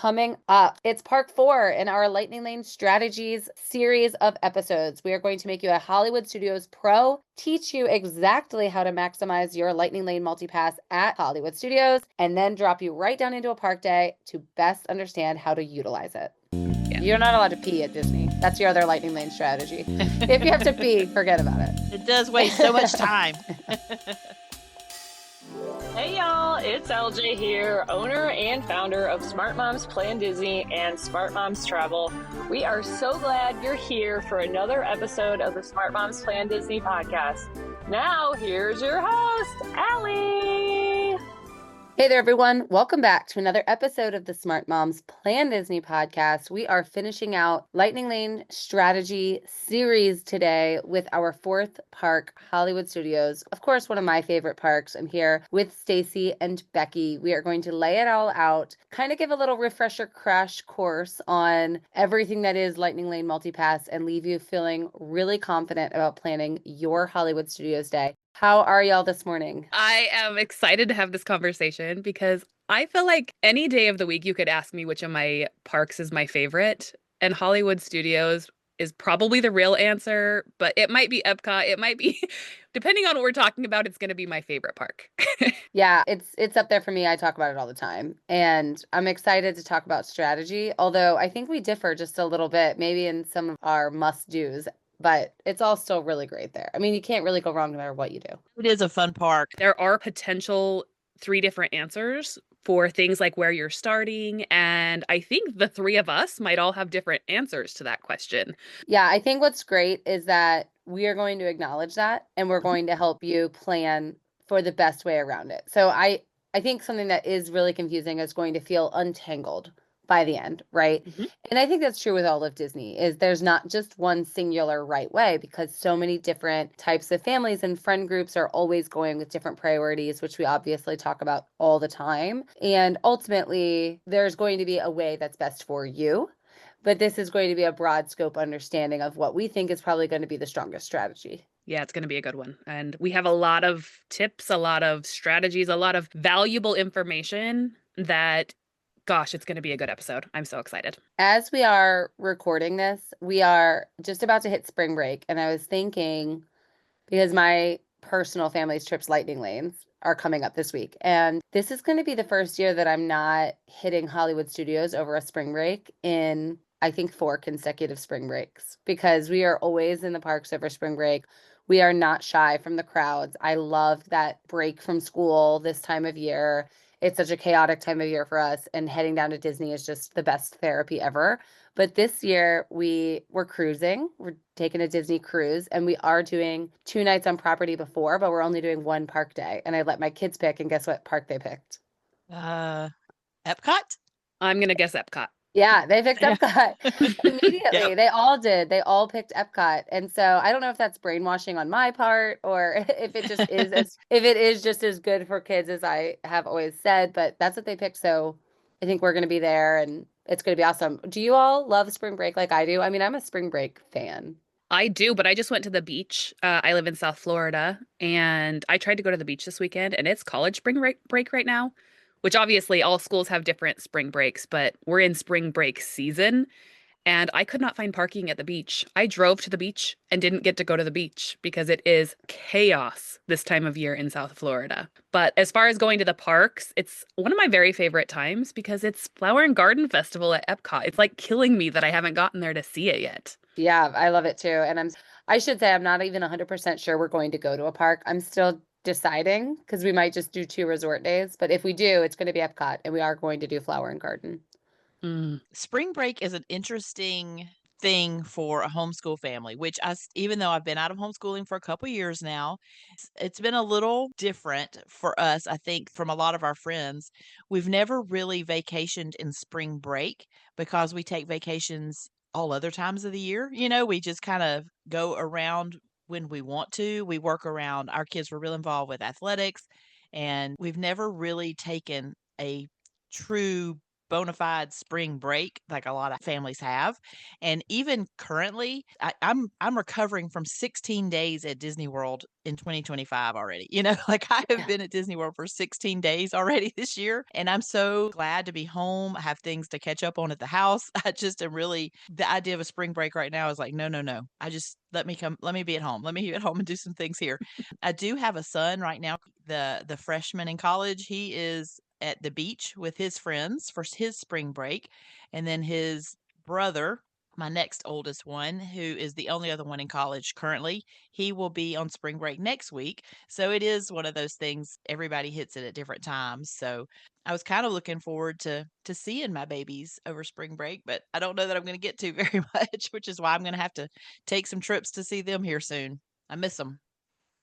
coming up. It's part 4 in our Lightning Lane Strategies series of episodes. We are going to make you a Hollywood Studios pro, teach you exactly how to maximize your Lightning Lane Multipass at Hollywood Studios, and then drop you right down into a park day to best understand how to utilize it. Yeah. You're not allowed to pee at Disney. That's your other Lightning Lane strategy. If you have to pee, forget about it. It does waste so much time. Hey y'all, it's LJ here, owner and founder of Smart Moms Plan Disney and Smart Moms Travel. We are so glad you're here for another episode of the Smart Moms Plan Disney podcast. Now, here's your host, Allie. Hey there, everyone. Welcome back to another episode of the Smart Moms Plan Disney podcast. We are finishing out Lightning Lane Strategy series today with our 4th park, Hollywood Studios. Of course, one of my favorite parks. I'm here with Stacy and Becky. We are going to lay it all out, kind of give a little refresher crash course on everything that is Lightning Lane Multipass and leave you feeling really confident about planning your Hollywood Studios day. How are y'all this morning? I am excited to have this conversation because I feel like any day of the week you could ask me which of my parks is my favorite, and Hollywood Studios is probably the real answer, but it might be Epcot. It might be, depending on what we're talking about, it's going to be my favorite park. Yeah, it's up there for me. I talk about it all the time, and I'm excited to talk about strategy, although I think we differ just a little bit, maybe in some of our must-dos. But it's all still really great there. I mean, you can't really go wrong no matter what you do. It is a fun park. There are potential 3 different answers for things like where you're starting. And I think the 3 of us might all have different answers to that question. Yeah, I think what's great is that we are going to acknowledge that and we're going to help you plan for the best way around it. So I think something that is really confusing is going to feel untangled by the end, right? Mm-hmm. And I think that's true with all of Disney, is there's not just one singular right way because so many different types of families and friend groups are always going with different priorities, which we obviously talk about all the time. And ultimately, there's going to be a way that's best for you. But this is going to be a broad scope understanding of what we think is probably going to be the strongest strategy. Yeah, it's going to be a good one. And we have a lot of tips, a lot of strategies, a lot of valuable information that, gosh, it's going to be a good episode. I'm so excited. As we are recording this, we are just about to hit spring break. And I was thinking, because my personal family's trips, Lightning Lanes, are coming up this week. And this is going to be the first year that I'm not hitting Hollywood Studios over a spring break in, I think, 4 consecutive spring breaks, because we are always in the parks over spring break. We are not shy from the crowds. I love that break from school this time of year. It's such a chaotic time of year for us, and heading down to Disney is just the best therapy ever. But this year we're cruising. We're taking a Disney cruise, and we are doing 2 nights on property before, but we're only doing 1 park day. And I let my kids pick, and guess what park they picked? Epcot? I'm going to guess Epcot. Yeah, they picked Epcot immediately. Yep. They all did. They all picked Epcot. And so I don't know if that's brainwashing on my part or if it just is if it is just as good for kids as I have always said, but that's what they picked. So I think we're going to be there and it's going to be awesome. Do you all love spring break like I do? I mean, I'm a spring break fan. I do, but I just went to the beach. I live in South Florida, and I tried to go to the beach this weekend, and it's college spring break right now, which obviously all schools have different spring breaks, but we're in spring break season, and I could not find parking at the beach. I drove to the beach and didn't get to go to the beach because it is chaos this time of year in South Florida. But as far as going to the parks, it's one of my very favorite times because it's Flower and Garden Festival at Epcot. It's like killing me that I haven't gotten there to see it yet. Yeah, I love it too. And I should say I'm not even 100% sure we're going to go to a park. I'm still deciding because we might just do 2 resort days. But if we do, it's going to be Epcot and we are going to do Flower and Garden. Spring break is an interesting thing for a homeschool family, which even though I've been out of homeschooling for a couple years now, it's been a little different for us. I think from a lot of our friends, we've never really vacationed in spring break because we take vacations all other times of the year. You know, we just kind of go around when we want to. We work around, our kids were real involved with athletics, and we've never really taken a true bona fide spring break like a lot of families have. And even currently, I'm recovering from 16 days at Disney World in 2025 already. Like I have been at Disney World for 16 days already this year, and I'm so glad to be home. I have things to catch up on at the house. I just am really the idea of a spring break right now is like, no, no, no. I just let me be at home. Let me be at home and do some things here. I do have a son right now, the freshman in college. He is at the beach with his friends for his spring break. And then his brother, my next oldest one, who is the only other one in college currently, he will be on spring break next week. So it is one of those things, everybody hits it at different times. So I was kind of looking forward to seeing my babies over spring break, but I don't know that I'm going to get to very much, which is why I'm going to have to take some trips to see them here soon. I miss them.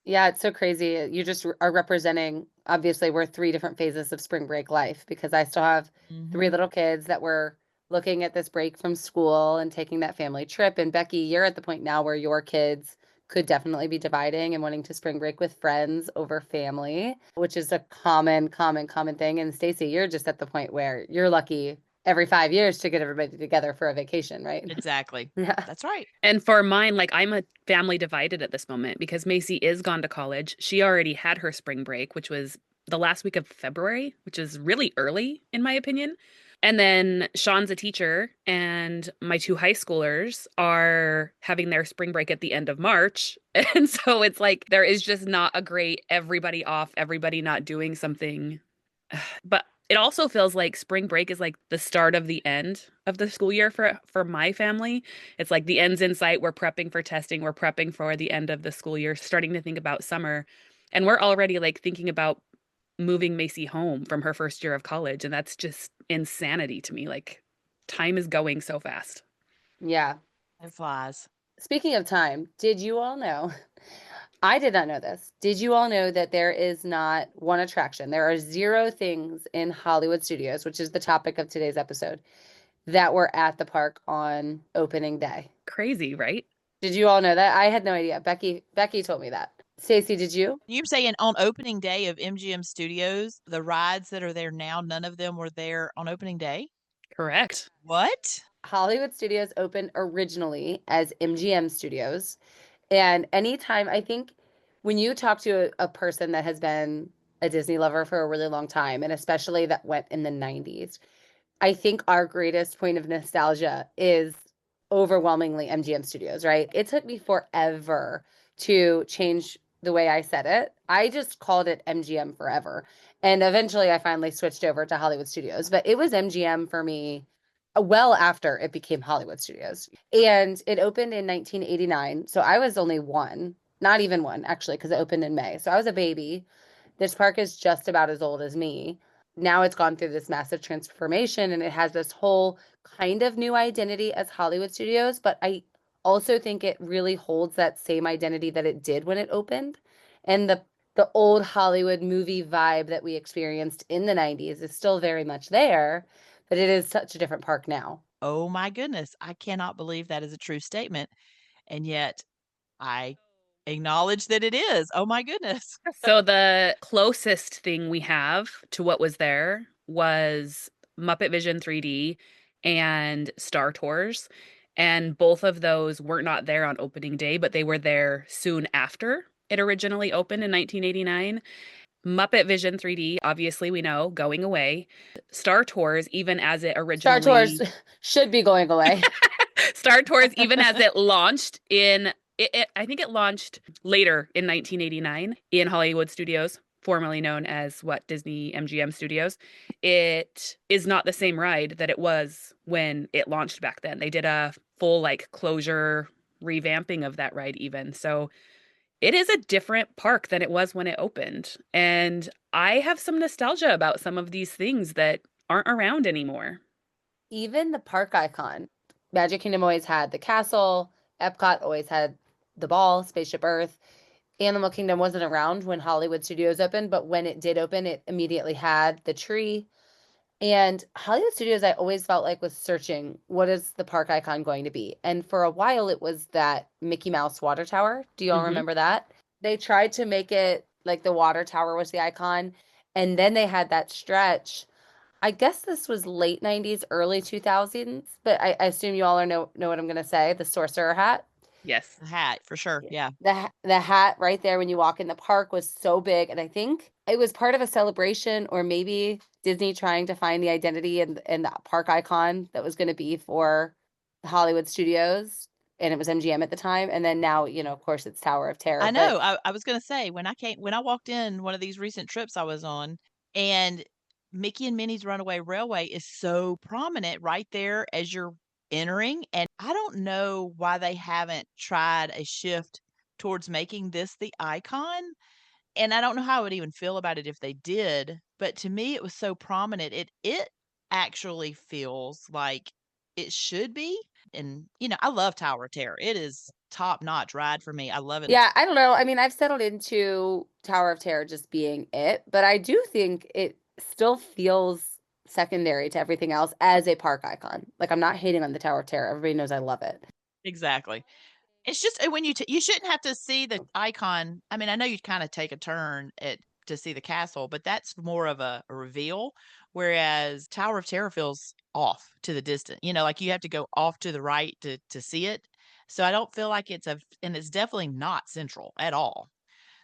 Yeah, it's so crazy. You just are representing, obviously, we're three different phases of spring break life because I still have three Mhm. little kids that were looking at this break from school and taking that family trip. And Becky, you're at the point now where your kids could definitely be dividing and wanting to spring break with friends over family, which is a common thing. And Stacy, you're just at the point where you're lucky every 5 years to get everybody together for a vacation, right? Exactly. Yeah. That's right. And for mine, like I'm a family divided at this moment because Macy is gone to college. She already had her spring break, which was the last week of February, which is really early in my opinion. And then Sean's a teacher, and my two high schoolers are having their spring break at the end of March. And so it's like there is just not a great everybody off, everybody not doing something. But it also feels like spring break is like the start of the end of the school year for my family. It's like the end's in sight. We're prepping for testing. We're prepping for the end of the school year, starting to think about summer. And we're already like thinking about moving Macy home from her first year of college. And that's just insanity to me. Like time is going so fast. Yeah. It flies. Speaking of time, did you all know? I did not know this. Did you all know that there is not one attraction? There are zero things in Hollywood Studios, which is the topic of today's episode, that were at the park on opening day. Crazy, right? Did you all know that? I had no idea. Becky told me that. Stacey, did you? You're saying on opening day of MGM Studios, the rides that are there now, none of them were there on opening day? Correct. What? Hollywood Studios opened originally as MGM Studios. And anytime, I think when you talk to a person that has been a Disney lover for a really long time, and especially that went in the 90s, I think our greatest point of nostalgia is overwhelmingly MGM Studios, right? It took me forever to change the way I said it. I just called it MGM forever. And eventually I finally switched over to Hollywood Studios, but it was MGM for me well after it became Hollywood Studios. And it opened in 1989. So I was only one, not even one actually, because it opened in May. So I was a baby. This park is just about as old as me. Now it's gone through this massive transformation and it has this whole kind of new identity as Hollywood Studios, but I also think it really holds that same identity that it did when it opened. And the old Hollywood movie vibe that we experienced in the 90s is still very much there, but it is such a different park now. Oh my goodness. I cannot believe that is a true statement. And yet I acknowledge that it is. Oh my goodness. So the closest thing we have to what was there was Muppet Vision 3D and Star Tours. And both of those were not there on opening day, but they were there soon after it originally opened in 1989. Muppet Vision 3D, obviously, we know, going away. Star Tours, even as it Star Tours originally should be going away. Star Tours, even as it launched I think it launched later in 1989 in Hollywood Studios, formerly known as Disney MGM Studios. It is not the same ride that it was when it launched back then. They did a full like closure revamping of that ride even. So it is a different park than it was when it opened. And I have some nostalgia about some of these things that aren't around anymore. Even the park icon. Magic Kingdom always had the castle, Epcot always had the ball, Spaceship Earth. Animal Kingdom wasn't around when Hollywood Studios opened, but when it did open, it immediately had the tree. And Hollywood Studios, I always felt like was searching what is the park icon going to be. And for a while, it was that Mickey Mouse water tower. Do you all Mhm. remember that? They tried to make it like the water tower was the icon. And then they had that stretch I guess this was late 90s, early 2000s, but I assume you all know what I'm going to say, the sorcerer hat. Yes. The hat for sure. Yeah. Yeah. The hat right there when you walk in the park was so big, and I think it was part of a celebration, or maybe Disney trying to find the identity and the park icon that was going to be for the Hollywood studios, and it was MGM at the time, and then now, of course, it's Tower of Terror. I But know. I was gonna say when I walked in one of these recent trips I was on, and Mickey and Minnie's Runaway Railway is so prominent right there as you're entering, and I don't know why they haven't tried a shift towards making this the icon, and I don't know how I would even feel about it if they did, but to me, it was so prominent. It actually feels like it should be, and, I love Tower of Terror. It is top-notch ride for me. I love it. yeah, I don't know. I mean, I've settled into Tower of Terror just being it, but I do think it still feels secondary to everything else as a park icon. Like, I'm not hating on the Tower of Terror. Everybody knows I love it. Exactly. It's just when you shouldn't have to see the icon. I mean, I know you kinda take a turn to see the castle, but that's more of a reveal, whereas Tower of Terror feels off to the distant, like you have to go off to the right to see it. So I don't feel like and it's definitely not central at all.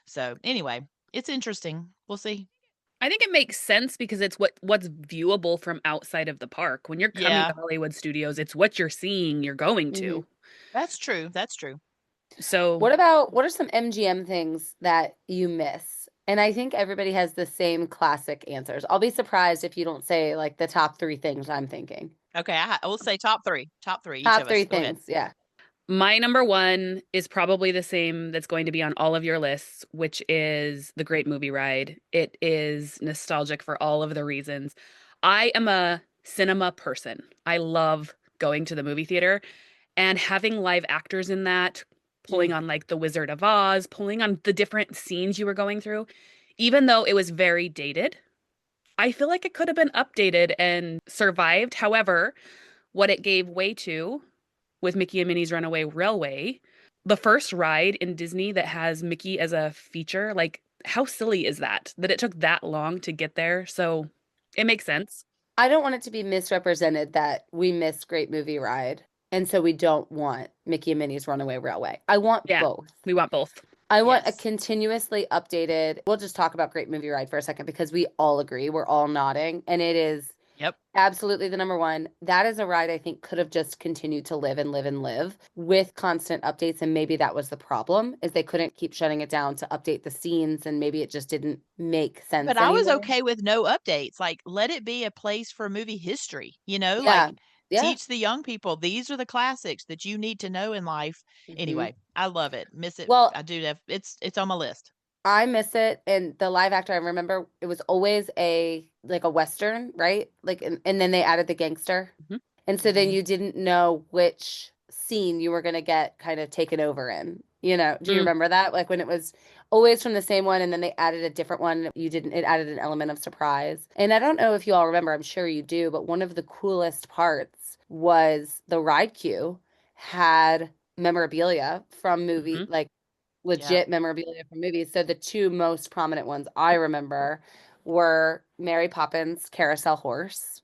So, anyway, it's interesting. We'll see. I think it makes sense because it's what's viewable from outside of the park. When you're coming Yeah, to Hollywood Studios, it's what you're seeing, you're going Hmm. to. that's true, that's true. So, What are some MGM things that you miss? And I think everybody has the same classic answers. I'll be surprised if you don't say like the top three things I'm thinking. Okay, I will say top 3, each Top of us. three Go ahead. things, yeah. my number one is probably the same that's going to be on all of your lists, which is the Great Movie Ride. It is nostalgic for all of the reasons. I am a cinema person. I love going to the movie theater and having live actors in that, pulling Mm. on like The Wizard of Oz, pulling on the different scenes you were going through. Even though it was very dated, I feel like it could have been updated and survived. However, what it gave way to with Mickey and Minnie's Runaway Railway, the first ride in Disney that has Mickey as a feature, like how silly is that? That it took that long to get there. So it makes sense. I don't want it to be misrepresented that we miss Great Movie Ride, and so we don't want Mickey and Minnie's Runaway Railway. I want Yeah, both. we want both. I want a Yes. continuously updated. We'll just talk about Great Movie Ride for a second because we all agree. We're all nodding, and it is Yep. absolutely the number one. That is a ride I think could have just continued to live and live and live with constant updates, and maybe that was the problem, is they couldn't keep shutting it down to update the scenes, and maybe it just didn't make But sense I was anymore. okay with no updates, like, let it be a place for movie history, Yeah. like, Yeah. teach the young people, these are the classics that you need to know in life. Hmm. Anyway, I love it, miss it, Well, I do have it's on my list. I miss it. And the live actor, I remember it was always a Western, right? Like, and then they added the gangster. Mhm. And so then Mhm. you didn't know which scene you were going to get kind of taken over in. Do you Mm, remember that? Like when it was always from the same one and then they added a different one, it added an element of surprise. And I don't know if you all remember, I'm sure you do, but one of the coolest parts was the ride queue had memorabilia from movie, mhm. like Yeah. legit memorabilia from movies. So the two most prominent ones I remember were Mary Poppins carousel horse,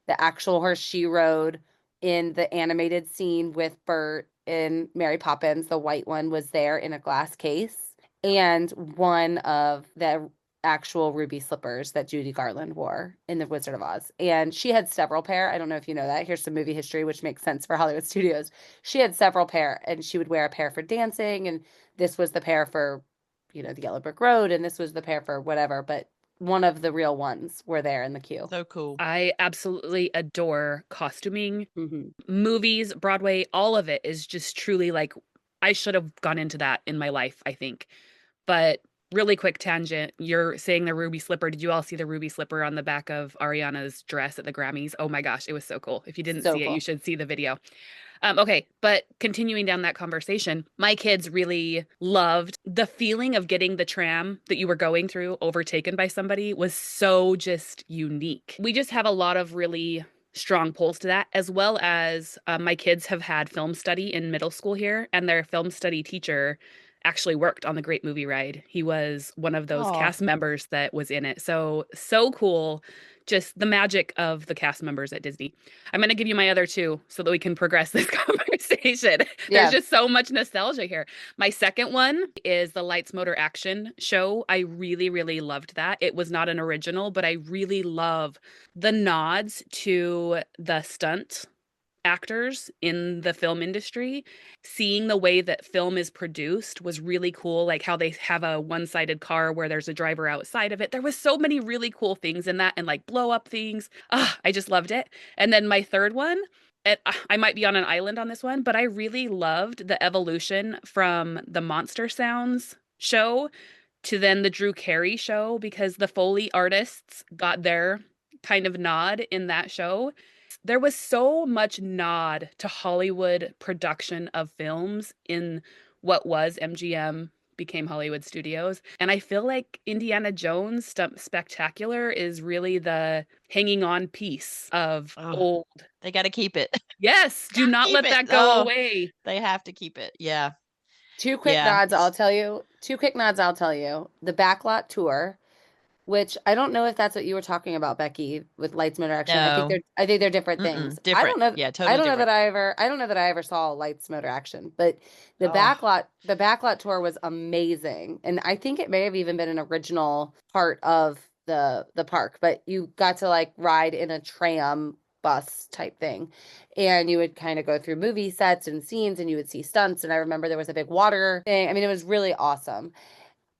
the actual horse she rode in the animated scene with Bert in Mary Poppins. The white one was there in a glass case, and one of the actual ruby slippers that Judy Garland wore in The Wizard of Oz. And she had several pair. I don't know if you know that. Here's some movie history, which makes sense for Hollywood Studios. She had several pair, and she would wear a pair for dancing, and this was the pair for, the Yellow Brick Road, and this was the pair for whatever. But one of the real ones were there in the queue. So cool. I absolutely adore costuming. Hmm. Movies, Broadway, all of it is just truly like I should have gone into that in my life, I think. But really quick tangent, you're saying the ruby slipper. Did you all see the ruby slipper on the back of Ariana's dress at the Grammys? Oh my gosh, it was so cool. If you didn't So see it, you cool. should see the video. Okay, but continuing down that conversation, my kids really loved the feeling of getting the tram that you were going through overtaken by somebody was so just unique. We just have a lot of really strong pulls to that, as well as my kids have had film study in middle school here, and their film study teacher actually worked on the Great Movie Ride. He was one of those Oh, cast members that was in it. So, so cool just the magic of the cast members at Disney. I'm going to give you my other two so that we can progress this conversation. There's Yeah. just so much nostalgia here. My second one is the Lights Motor Action show. I really, really loved that. It was not an original, but I really love the nods to the stunt actors in the film industry. Seeing the way that film is produced was really cool, like how they have a one-sided car where there's a driver outside of it. There was so many really cool things in that, and like blow up things. I just loved it. And then my third one, I might be on an island on this one, but I really loved the evolution from the Monster Sounds show to then the Drew Carey show, because the Foley artists got their kind of nod in that show. There was so much nod to Hollywood production of films in what was MGM became Hollywood Studios. And I feel like Indiana Jones Spectacular is really the hanging on piece of old. They got to keep it. Yes, do not let that go away. They have to keep it. Yeah. Two quick nods, I'll tell you. The Backlot Tour, which I don't know if that's what you were talking about, Becky, with Lights Motor Action. No. I think they're different things. Different. I don't know. Yeah, totally I don't know different. I don't know that I ever saw Lights Motor Action, but the Backlot Tour was amazing, and I think it may have even been an original part of the park. But you got to like ride in a tram bus type thing, and you would kind of go through movie sets and scenes, and you would see stunts. And I remember there was a big water thing. I mean, it was really awesome.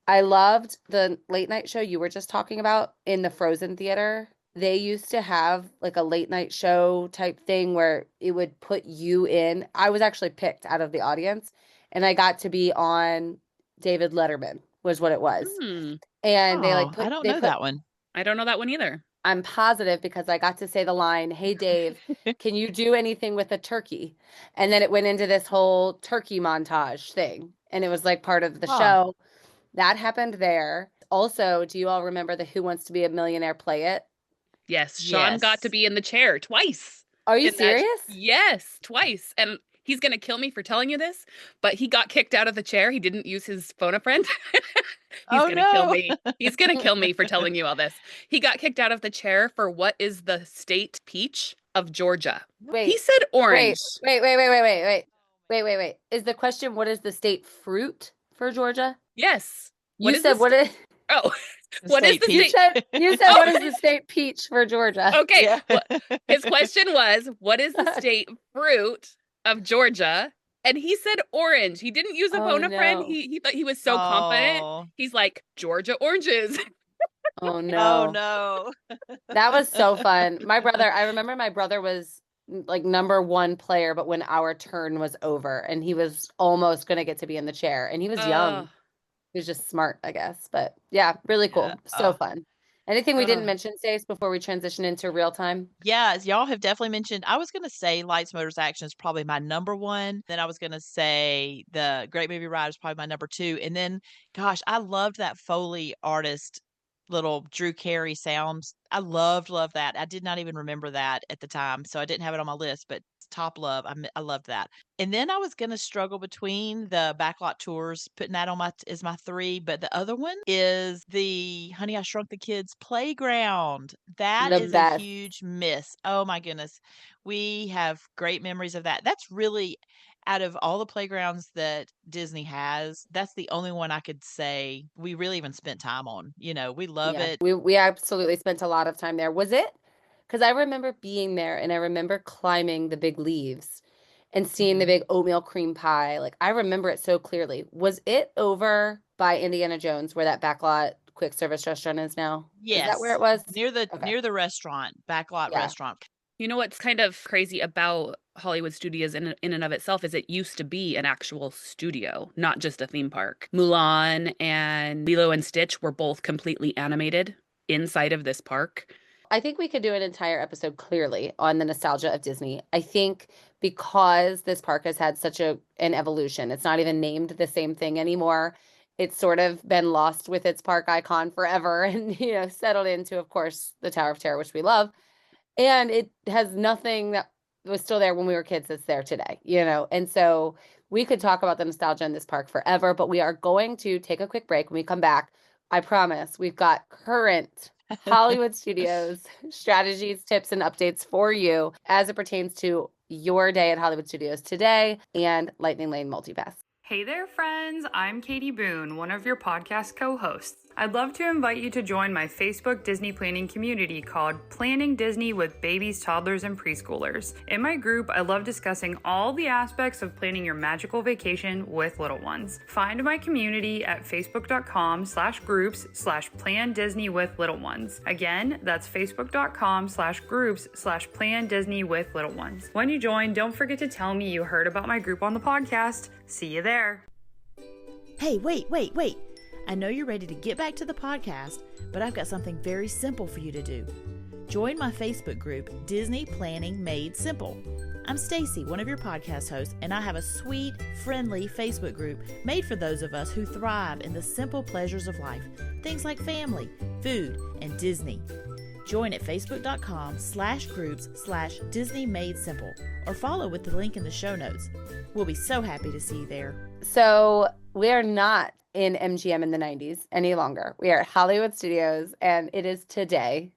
I loved the late night show you were just talking about in the Frozen Theater. They used to have like a late night show type thing where it would put you in. I was actually picked out of the audience, and I got to be on David Letterman was what it was. And they like I don't know that one. I don't know that one either. I'm positive because I got to say the line, "Hey Dave, can you do anything with a turkey?" And then it went into this whole turkey montage thing, and it was like part of the show. That happened there. Also, do you all remember the Who Wants to Be a Millionaire Play It? Yes, Sean got to be in the chair twice. Are you serious? Yes, twice. And he's going to kill me for telling you this, but he got kicked out of the chair. He didn't use his phone a friend. He's going to kill me. He's going to kill me for telling you all this. He got kicked out of the chair for what is the state peach of Georgia. Wait. He said orange. Wait. Is the question, what is the state fruit for Georgia? Yes. You said what is... Oh, what is the state? You said what is the state peach for Georgia? Okay. Yeah. Well, his question was, what is the state fruit of Georgia? And he said orange. He didn't use a phone a friend. He thought he was so confident. He's like, Georgia oranges. Oh no. Oh no. That was so fun. I remember my brother was like number one player, but when our turn was over and he was almost going to get to be in the chair, and he was young. He was just smart, I guess. But yeah, really cool. So fun. Anything we didn't mention, Stace, before we transition into real time? Yeah, y'all have definitely mentioned. I was going to say Lights, Motors, Action is probably my number one. Then I was going to say the Great Movie Ride is probably my number two. And then, gosh, I loved that Foley artist little Drew Carey sounds. I loved that. I did not even remember that at the time, so I didn't have it on my list, but top love. I loved that. And then I was going to struggle between the Backlot Tours, putting that on is my three, but the other one is the Honey, I Shrunk the Kids playground. That is a huge miss. Oh my goodness. We have great memories of that. That's really, out of all the playgrounds that Disney has, that's the only one I could say we really even spent time on. You know, we love it. We absolutely spent a lot of time there. Was it? Because I remember being there, and I remember climbing the big leaves and seeing the big oatmeal cream pie. Like, I remember it so clearly. Was it over by Indiana Jones, where that Backlot quick service restaurant is now? Yes. Is that where it was? Near the restaurant, Backlot restaurant. You know what's kind of crazy about Hollywood Studios in and of itself is it used to be an actual studio, not just a theme park. Mulan and Lilo and Stitch were both completely animated inside of this park. I think we could do an entire episode clearly on the nostalgia of Disney. I think because this park has had such an evolution, it's not even named the same thing anymore. It's sort of been lost with its park icon forever and, settled into, of course, the Tower of Terror, which we love. And it has nothing that was still there when we were kids that's there today, And so we could talk about the nostalgia in this park forever, but we are going to take a quick break. When we come back, I promise we've got current Hollywood Studios strategies, tips, and updates for you as it pertains to your day at Hollywood Studios today and Lightning Lane Multipass. Hey there, friends. I'm Katie Boone, one of your podcast co-hosts. I'd love to invite you to join my Facebook Disney planning community called Planning Disney with Babies, Toddlers, and Preschoolers. In my group, I love discussing all the aspects of planning your magical vacation with little ones. Find my community at facebook.com/groups/Plan Disney with Little Ones. Again, that's facebook.com/groups/Plan Disney with Little Ones. When you join, don't forget to tell me you heard about my group on the podcast. See you there. Hey, wait. I know you're ready to get back to the podcast, but I've got something very simple for you to do. Join my Facebook group, Disney Planning Made Simple. I'm Stacy, one of your podcast hosts, and I have a sweet, friendly Facebook group made for those of us who thrive in the simple pleasures of life, things like family, food, and Disney. Join at facebook.com/groups/Disney Made Simple or follow with the link in the show notes. We'll be so happy to see you there. So we are not in MGM in the 90s any longer. We are at Hollywood Studios, and it is today.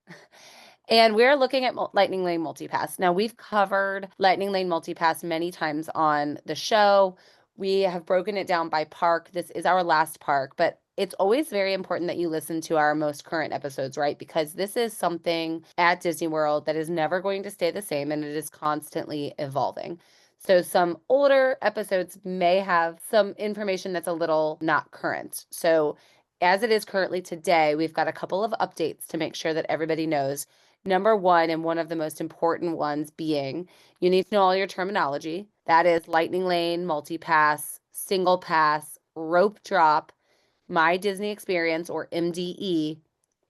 And we're looking at Lightning Lane Multipass. Now, we've covered Lightning Lane Multipass many times on the show. We have broken it down by park. This is our last park, but it's always very important that you listen to our most current episodes, right? Because this is something at Disney World that is never going to stay the same, and it is constantly evolving. So some older episodes may have some information that's a little not current. So as it is currently today, we've got a couple of updates to make sure that everybody knows. Number one, and one of the most important ones being, you need to know all your terminology. That is Lightning Lane, Multipass, Single Pass, Rope Drop, My Disney Experience, or MDE,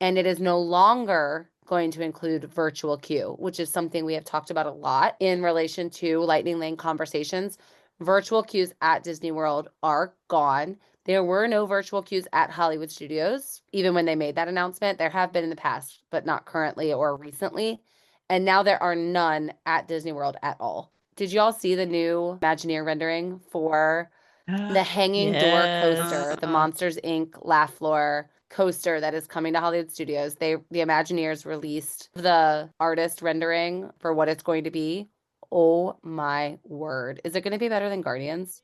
and it is no longer going to include virtual queue, which is something we have talked about a lot in relation to Lightning Lane conversations. Virtual queues at Disney World are gone. There were no virtual queues at Hollywood Studios, even when they made that announcement. There have been in the past, but not currently or recently. And now there are none at Disney World at all. Did you all see the new Imagineer rendering for the hanging door coaster, the Monsters, Inc. Laugh Floor coaster that is coming to Hollywood Studios? The Imagineers released the artist rendering for what it's going to be. Oh my word. Is it going to be better than Guardians?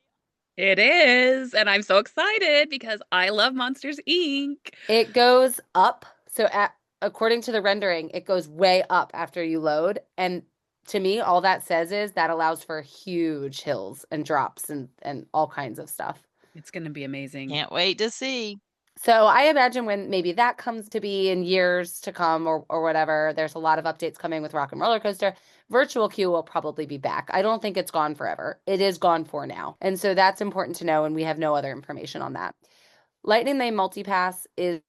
It is. And I'm so excited because I love Monsters, Inc. It goes up. So according to the rendering, it goes way up after you load. And to me, all that says is that allows for huge hills and drops and all kinds of stuff. It's going to be amazing. Can't wait to see. So I imagine when maybe that comes to be in years to come or whatever, there's a lot of updates coming with Rock and Roller Coaster. Virtual queue will probably be back. I don't think it's gone forever. It is gone for now. And so that's important to know, and we have no other information on that. Lightning Lane Multipass is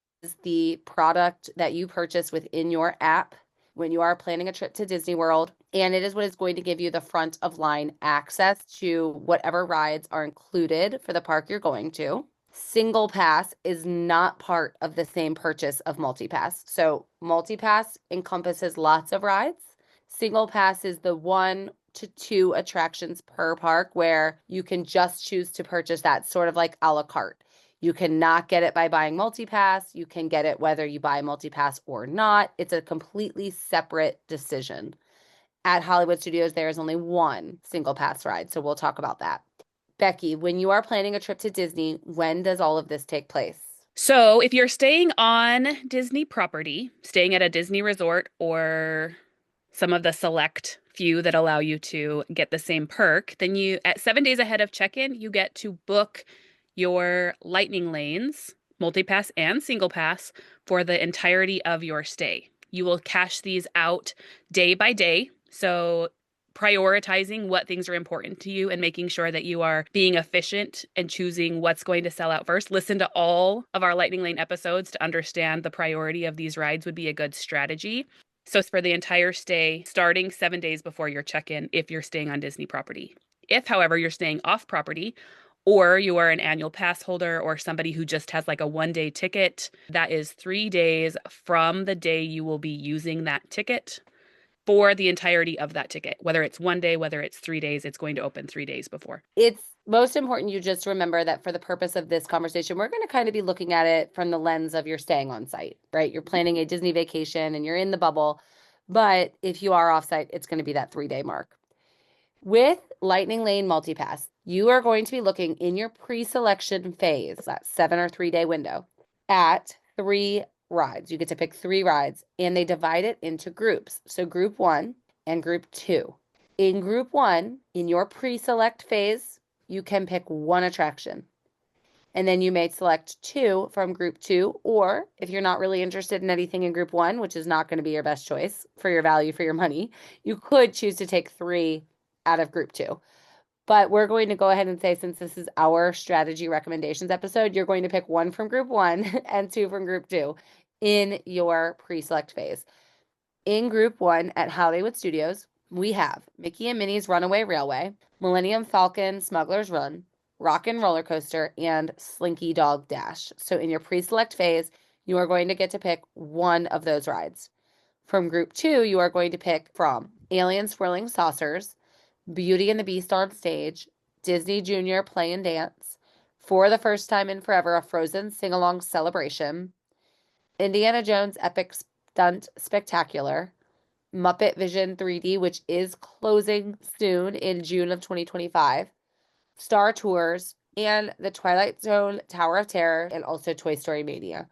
the product that you purchase within your app when you are planning a trip to Disney World, and it is what is going to give you the front of line access to whatever rides are included for the park you're going to. Single Pass is not part of the same purchase of Multipass. So Multipass encompasses lots of rides. Single Pass is the 1 to 2 attractions per park where you can just choose to purchase that, sort of like a la carte. You cannot get it by buying Multipass. You can get it whether you buy Multipass or not. It's a completely separate decision. At Hollywood Studios, there is only one Single Pass ride, so we'll talk about that. Becky, when you are planning a trip to Disney, when does all of this take place? So if you're staying on Disney property, staying at a Disney resort or some of the select few that allow you to get the same perk, then you, at 7 days ahead of check-in, you get to book your Lightning Lanes, Multipass and Single Pass, for the entirety of your stay. You will cash these out day by day. So prioritizing what things are important to you and making sure that you are being efficient and choosing what's going to sell out first. Listen to all of our Lightning Lane episodes to understand the priority of these rides would be a good strategy. So for the entire stay, starting 7 days before your check-in, if you're staying on Disney property. If, however, you're staying off property, or you are an annual pass holder or somebody who just has like a 1-day ticket, that is 3 days from the day you will be using that ticket. for the entirety of that ticket. Whether it's 1 day, whether it's 3 days, it's going to open 3 days before. It's most important you just remember that for the purpose of this conversation, we're going to kind of be looking at it from the lens of you're staying on site, right? You're planning a Disney vacation and you're in the bubble. But if you are off site, it's going to be that 3-day mark. With Lightning Lane Multipass, you are going to be looking in your pre-selection phase, that 7 or 3-day window, at 3 rides. You get to pick 3 rides, and they divide it into groups. So group 1 and group 2. In group 1, in your pre-select phase, you can pick 1 attraction. And then you may select 2 from group 2, or if you're not really interested in anything in group 1, which is not going to be your best choice for your value for your money, you could choose to take 3 out of group 2. But we're going to go ahead and say, since this is our strategy recommendations episode, you're going to pick 1 from group 1 and 2 from group 2 in your pre-select phase. In group 1 at Hollywood Studios, we have Mickey and Minnie's Runaway Railway, Millennium Falcon Smuggler's Run, Rock and Roller Coaster, and Slinky Dog Dash. So in your pre-select phase, you are going to get to pick 1 of those rides. From group 2, you are going to pick from Alien Swirling Saucers, Beauty and the Beast on Stage, Disney Junior Play and Dance, For the First Time in Forever, a Frozen Sing-Along Celebration, Indiana Jones Epic Stunt Spectacular, Muppet Vision 3D, which is closing soon in June of 2025, Star Tours, and the Twilight Zone Tower of Terror, and also Toy Story Mania.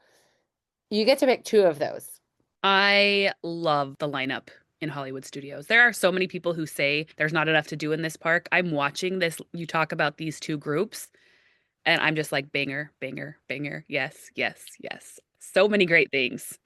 You get to pick 2 of those. I love the lineup in Hollywood Studios. There are so many people who say there's not enough to do in this park. I'm watching this. You talk about these 2 groups, and I'm just like, banger, banger, banger. Yes, yes, yes. So many great things.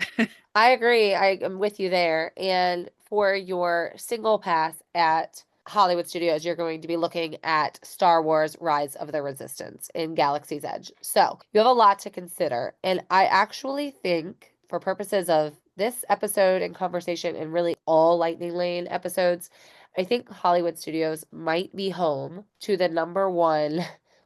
I agree. I am with you there. And for your single pass at Hollywood Studios, you're going to be looking at Star Wars Rise of the Resistance in Galaxy's Edge. So you have a lot to consider. And I actually think, for purposes of this episode and conversation and really all Lightning Lane episodes, I think Hollywood Studios might be home to the number 1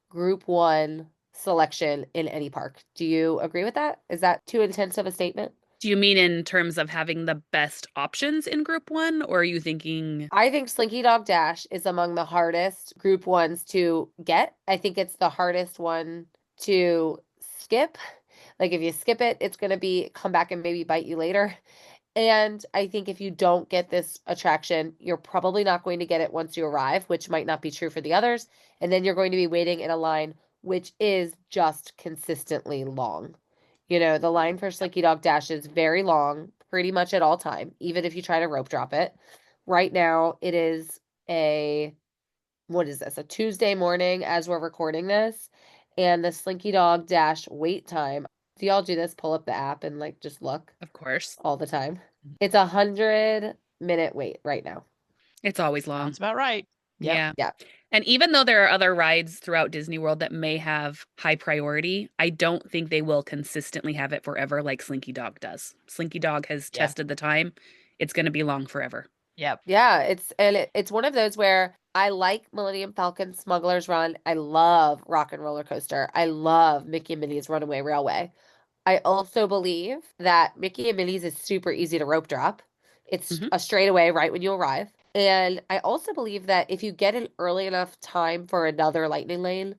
group 1 selection in any park. Do you agree with that? Is that too intense of a statement? Do you mean in terms of having the best options in group 1, or are you thinking? I think Slinky Dog Dash is among the hardest group 1s to get. I think it's the hardest one to skip. Like if you skip it, it's going to come back and maybe bite you later. And I think if you don't get this attraction, you're probably not going to get it once you arrive, which might not be true for the others. And then you're going to be waiting in a line, which is just consistently long. You know, the line for Slinky Dog Dash is very long, pretty much at all time, even if you try to rope drop it. Right now, it is a Tuesday morning as we're recording this, and the Slinky Dog Dash wait time. Do y'all do this? Pull up the app and like just look Of course. all the time. It's 100-minute wait right now. It's always long. Sounds about right. Yep. Yeah. Yeah. And even though there are other rides throughout Disney World that may have high priority, I don't think they will consistently have it forever like Slinky Dog does. Slinky Dog has Yeah. tested the time. It's going to be long forever. Yep. Yeah, it's one of those where I like Millennium Falcon Smuggler's Run. I love Rock and Roller Coaster. I love Mickey and Minnie's Runaway Railway. I also believe that Mickey and Minnie's is super easy to rope drop. It's a straightaway right when you arrive. And I also believe that if you get an early enough time for another Lightning Lane,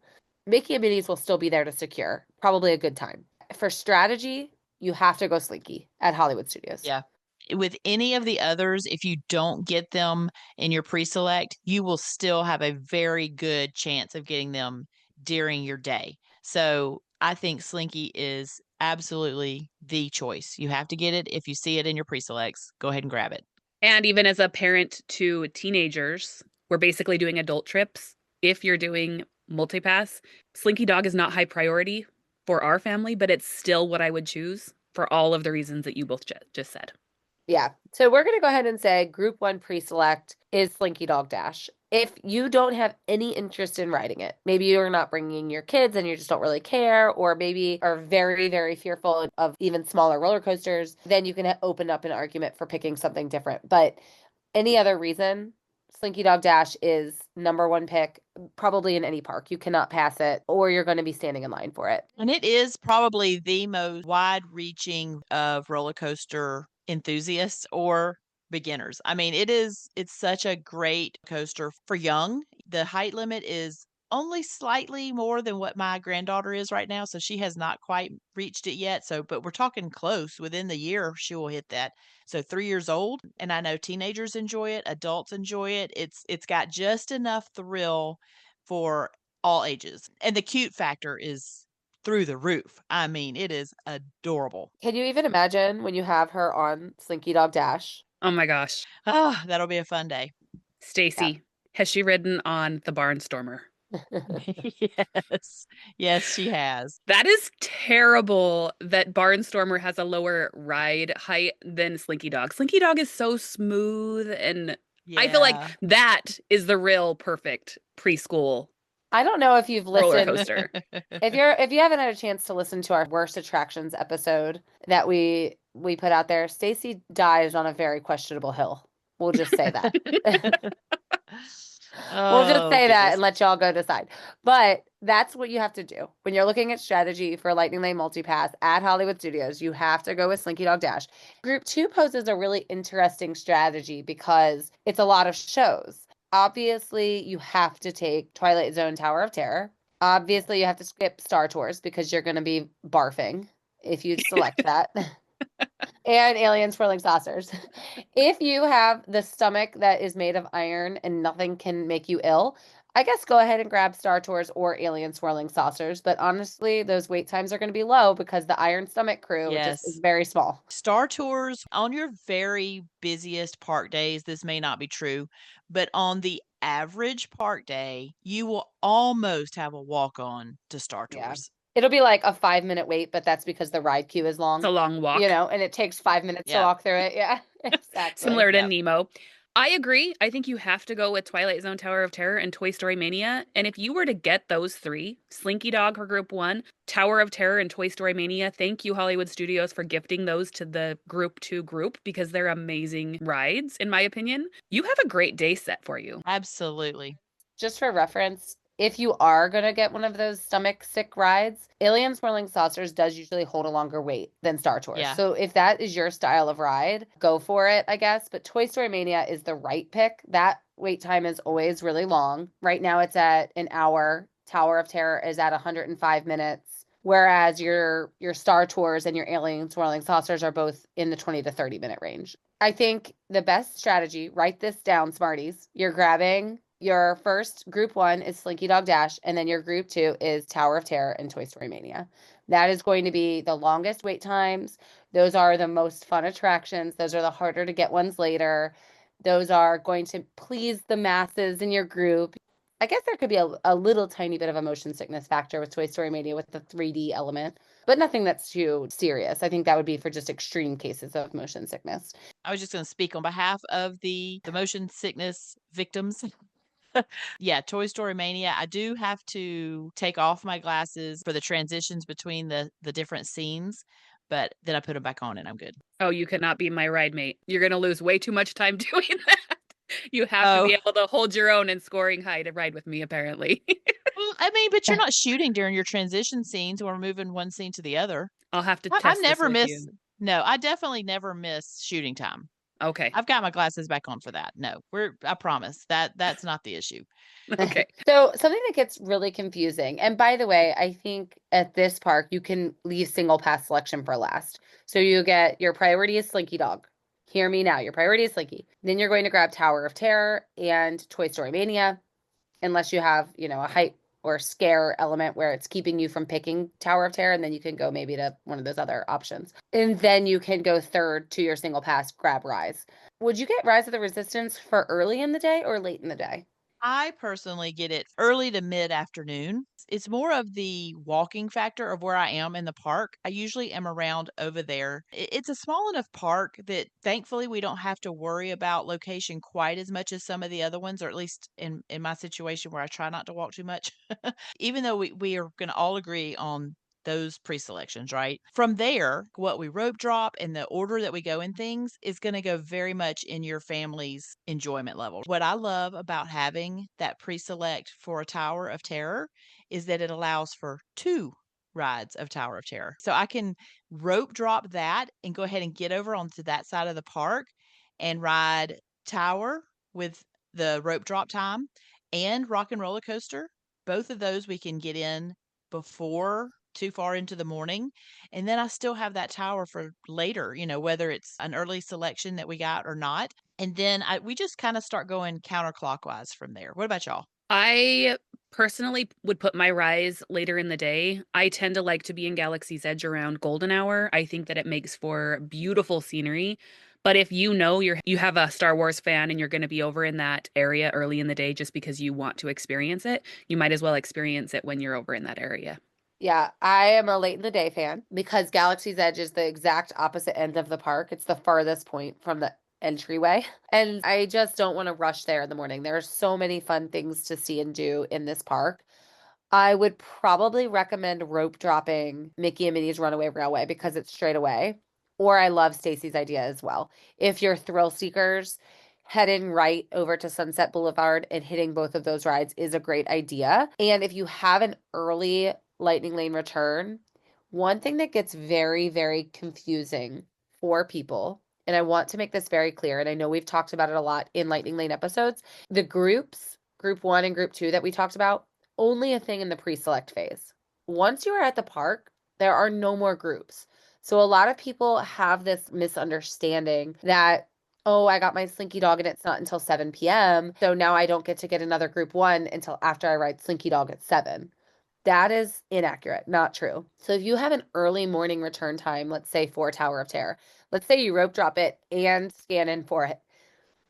Mickey and Minnie's will still be there to secure. Probably a good time. For strategy, you have to go Slinky at Hollywood Studios. Yeah. With any of the others, if you don't get them in your pre-select, you will still have a very good chance of getting them during your day. So I think Slinky is absolutely the choice. You have to get it. If you see it in your pre-selects, go ahead and grab it. And even as a parent to teenagers, we're basically doing adult trips. If you're doing multipass, Slinky Dog is not high priority for our family, but it's still what I would choose for all of the reasons that you both just said. Yeah. So we're going to go ahead and say group 1 pre-select is Slinky Dog Dash. If you don't have any interest in riding it, maybe you're not bringing your kids and you just don't really care, or maybe are very, very fearful of even smaller roller coasters, then you can open up an argument for picking something different. But any other reason, Slinky Dog Dash is number 1 pick, probably in any park. You cannot pass it, or you're going to be standing in line for it. And it is probably the most wide-reaching of roller coaster enthusiasts or beginners. I mean, it's such a great coaster for young. The height limit is only slightly more than what my granddaughter is right now, so she has not quite reached it yet. So, but we're talking close. Within the year, she will hit that. So 3 years old, and I know teenagers enjoy it, adults enjoy it. It's got just enough thrill for all ages. And the cute factor is through the roof. I mean, it is adorable. Can you even imagine when you have her on Slinky Dog Dash? Oh my gosh. Ah, that'll be a fun day. Stacy, has she ridden on the Barnstormer? Yes. Yes, she has. That is terrible that Barnstormer has a lower ride height than Slinky Dog. Slinky Dog is so smooth, and I feel like Yeah. that is the real perfect preschool I don't know if you've roller listened. coaster. If you haven't had a chance to listen to our worst attractions episode that we put out there, Stacy dives on a very questionable hill. We'll just say that. We'll just Oh, say that goodness. and let y'all go decide. But that's what you have to do. When you're looking at strategy for Lightning Lane Multipass at Hollywood Studios, you have to go with Slinky Dog Dash. Group 2 poses a really interesting strategy because it's a lot of shows. Obviously, you have to take Twilight Zone Tower of Terror. Obviously, you have to skip Star Tours because you're going to be barfing if you select that. And alien swirling saucers. If you have the stomach that is made of iron and nothing can make you ill, I guess go ahead and grab Star Tours or alien swirling saucers. But honestly, those wait times are going to be low because the iron stomach crew just is Yes. very small. Star Tours, on your very busiest park days, this may not be true, but on the average park day, you will almost have a walk-on to Star Yeah. Tours. It'll be like a 5-minute wait, but that's because the ride queue is long. It's a long walk. And it takes 5 minutes to Yep. walk through it. Yeah, exactly. Similar to Yep. Nemo. I agree. I think you have to go with Twilight Zone Tower of Terror and Toy Story Mania. And if you were to get those three, Slinky Dog for Group 1, Tower of Terror, and Toy Story Mania, thank you, Hollywood Studios, for gifting those to the Group 2 group because they're amazing rides, in my opinion. You have a great day set for you. Absolutely. Just for reference, if you are going to get one of those stomach sick rides, Alien Swirling Saucers does usually hold a longer wait than Star Tours. Yeah. So if that is your style of ride, go for it, I guess. But Toy Story Mania is the right pick. That wait time is always really long. Right now it's at an hour. Tower of Terror is at 105 minutes. Whereas your Star Tours and your Alien Swirling Saucers are both in the 20 to 30 minute range. I think the best strategy, write this down, Smarties. You're grabbing your first Group 1 is Slinky Dog Dash, and then your Group 2 is Tower of Terror and Toy Story Mania. That is going to be the longest wait times. Those are the most fun attractions. Those are the harder to get ones later. Those are going to please the masses in your group. I guess there could be a little tiny bit of a motion sickness factor with Toy Story Mania with the 3D element, but nothing that's too serious. I think that would be for just extreme cases of motion sickness. I was just going to speak on behalf of the motion sickness victims. Yeah, Toy Story Mania, I do have to take off my glasses for the transitions between the different scenes, but then I put them back on and I'm good. Oh, you cannot be my ride mate. You're going to lose way too much time doing that. You have to be able to hold your own and scoring high to ride with me, apparently. Well, I mean, but you're not shooting during your transition scenes or moving one scene to the other. I'll have to I test never this with miss. you. No, I definitely never miss shooting time. Okay. I've got my glasses back on for that. No, I promise that's not the issue. Okay. So something that gets really confusing, and by the way, I think at this park you can leave single pass selection for last. So you get your priority is Slinky Dog. Hear me now. Your priority is Slinky. Then you're going to grab Tower of Terror and Toy Story Mania, unless you have, a height or scare element where it's keeping you from picking Tower of Terror, and then you can go maybe to one of those other options. And then you can go third to your single pass, grab Rise. Would you get Rise of the Resistance for early in the day or late in the day? I personally get it early to mid-afternoon. It's more of the walking factor of where I am in the park. I usually am around over there. It's a small enough park that thankfully we don't have to worry about location quite as much as some of the other ones, or at least in my situation where I try not to walk too much. Even though we are going to all agree on those pre-selections, right? From there, what we rope drop and the order that we go in things is going to go very much in your family's enjoyment level. What I love about having that pre-select for a Tower of Terror is that it allows for 2 rides of Tower of Terror. So I can rope drop that and go ahead and get over onto that side of the park and ride Tower with the rope drop time and Rock and Roller Coaster. Both of those we can get in before too far into the morning. And then I still have that tower for later, whether it's an early selection that we got or not. And then we just kind of start going counterclockwise from there. What about y'all? I personally would put my rise later in the day. I tend to like to be in Galaxy's Edge around golden hour. I think that it makes for beautiful scenery. But if you have a Star Wars fan and you're going to be over in that area early in the day just because you want to experience it, you might as well experience it when you're over in that area. Yeah, I am a late in the day fan because Galaxy's Edge is the exact opposite end of the park. It's the farthest point from the entryway. And I just don't want to rush there in the morning. There are so many fun things to see and do in this park. I would probably recommend rope dropping Mickey and Minnie's Runaway Railway because it's straight away. Or I love Stacy's idea as well. If you're thrill seekers, heading right over to Sunset Boulevard and hitting both of those rides is a great idea. And if you have an early Lightning Lane return, one thing that gets very, very confusing for people, and I want to make this very clear, and I know we've talked about it a lot in Lightning Lane episodes, the groups, group 1 and group 2 that we talked about, only a thing in the pre-select phase. Once you are at the park, there are no more groups. So a lot of people have this misunderstanding that, oh, I got my Slinky Dog and it's not until 7 p.m. So now I don't get to get another group 1 until after I ride Slinky Dog at 7. That is inaccurate, not true. So if you have an early morning return time, let's say for Tower of Terror, let's say you rope drop it and scan in for it,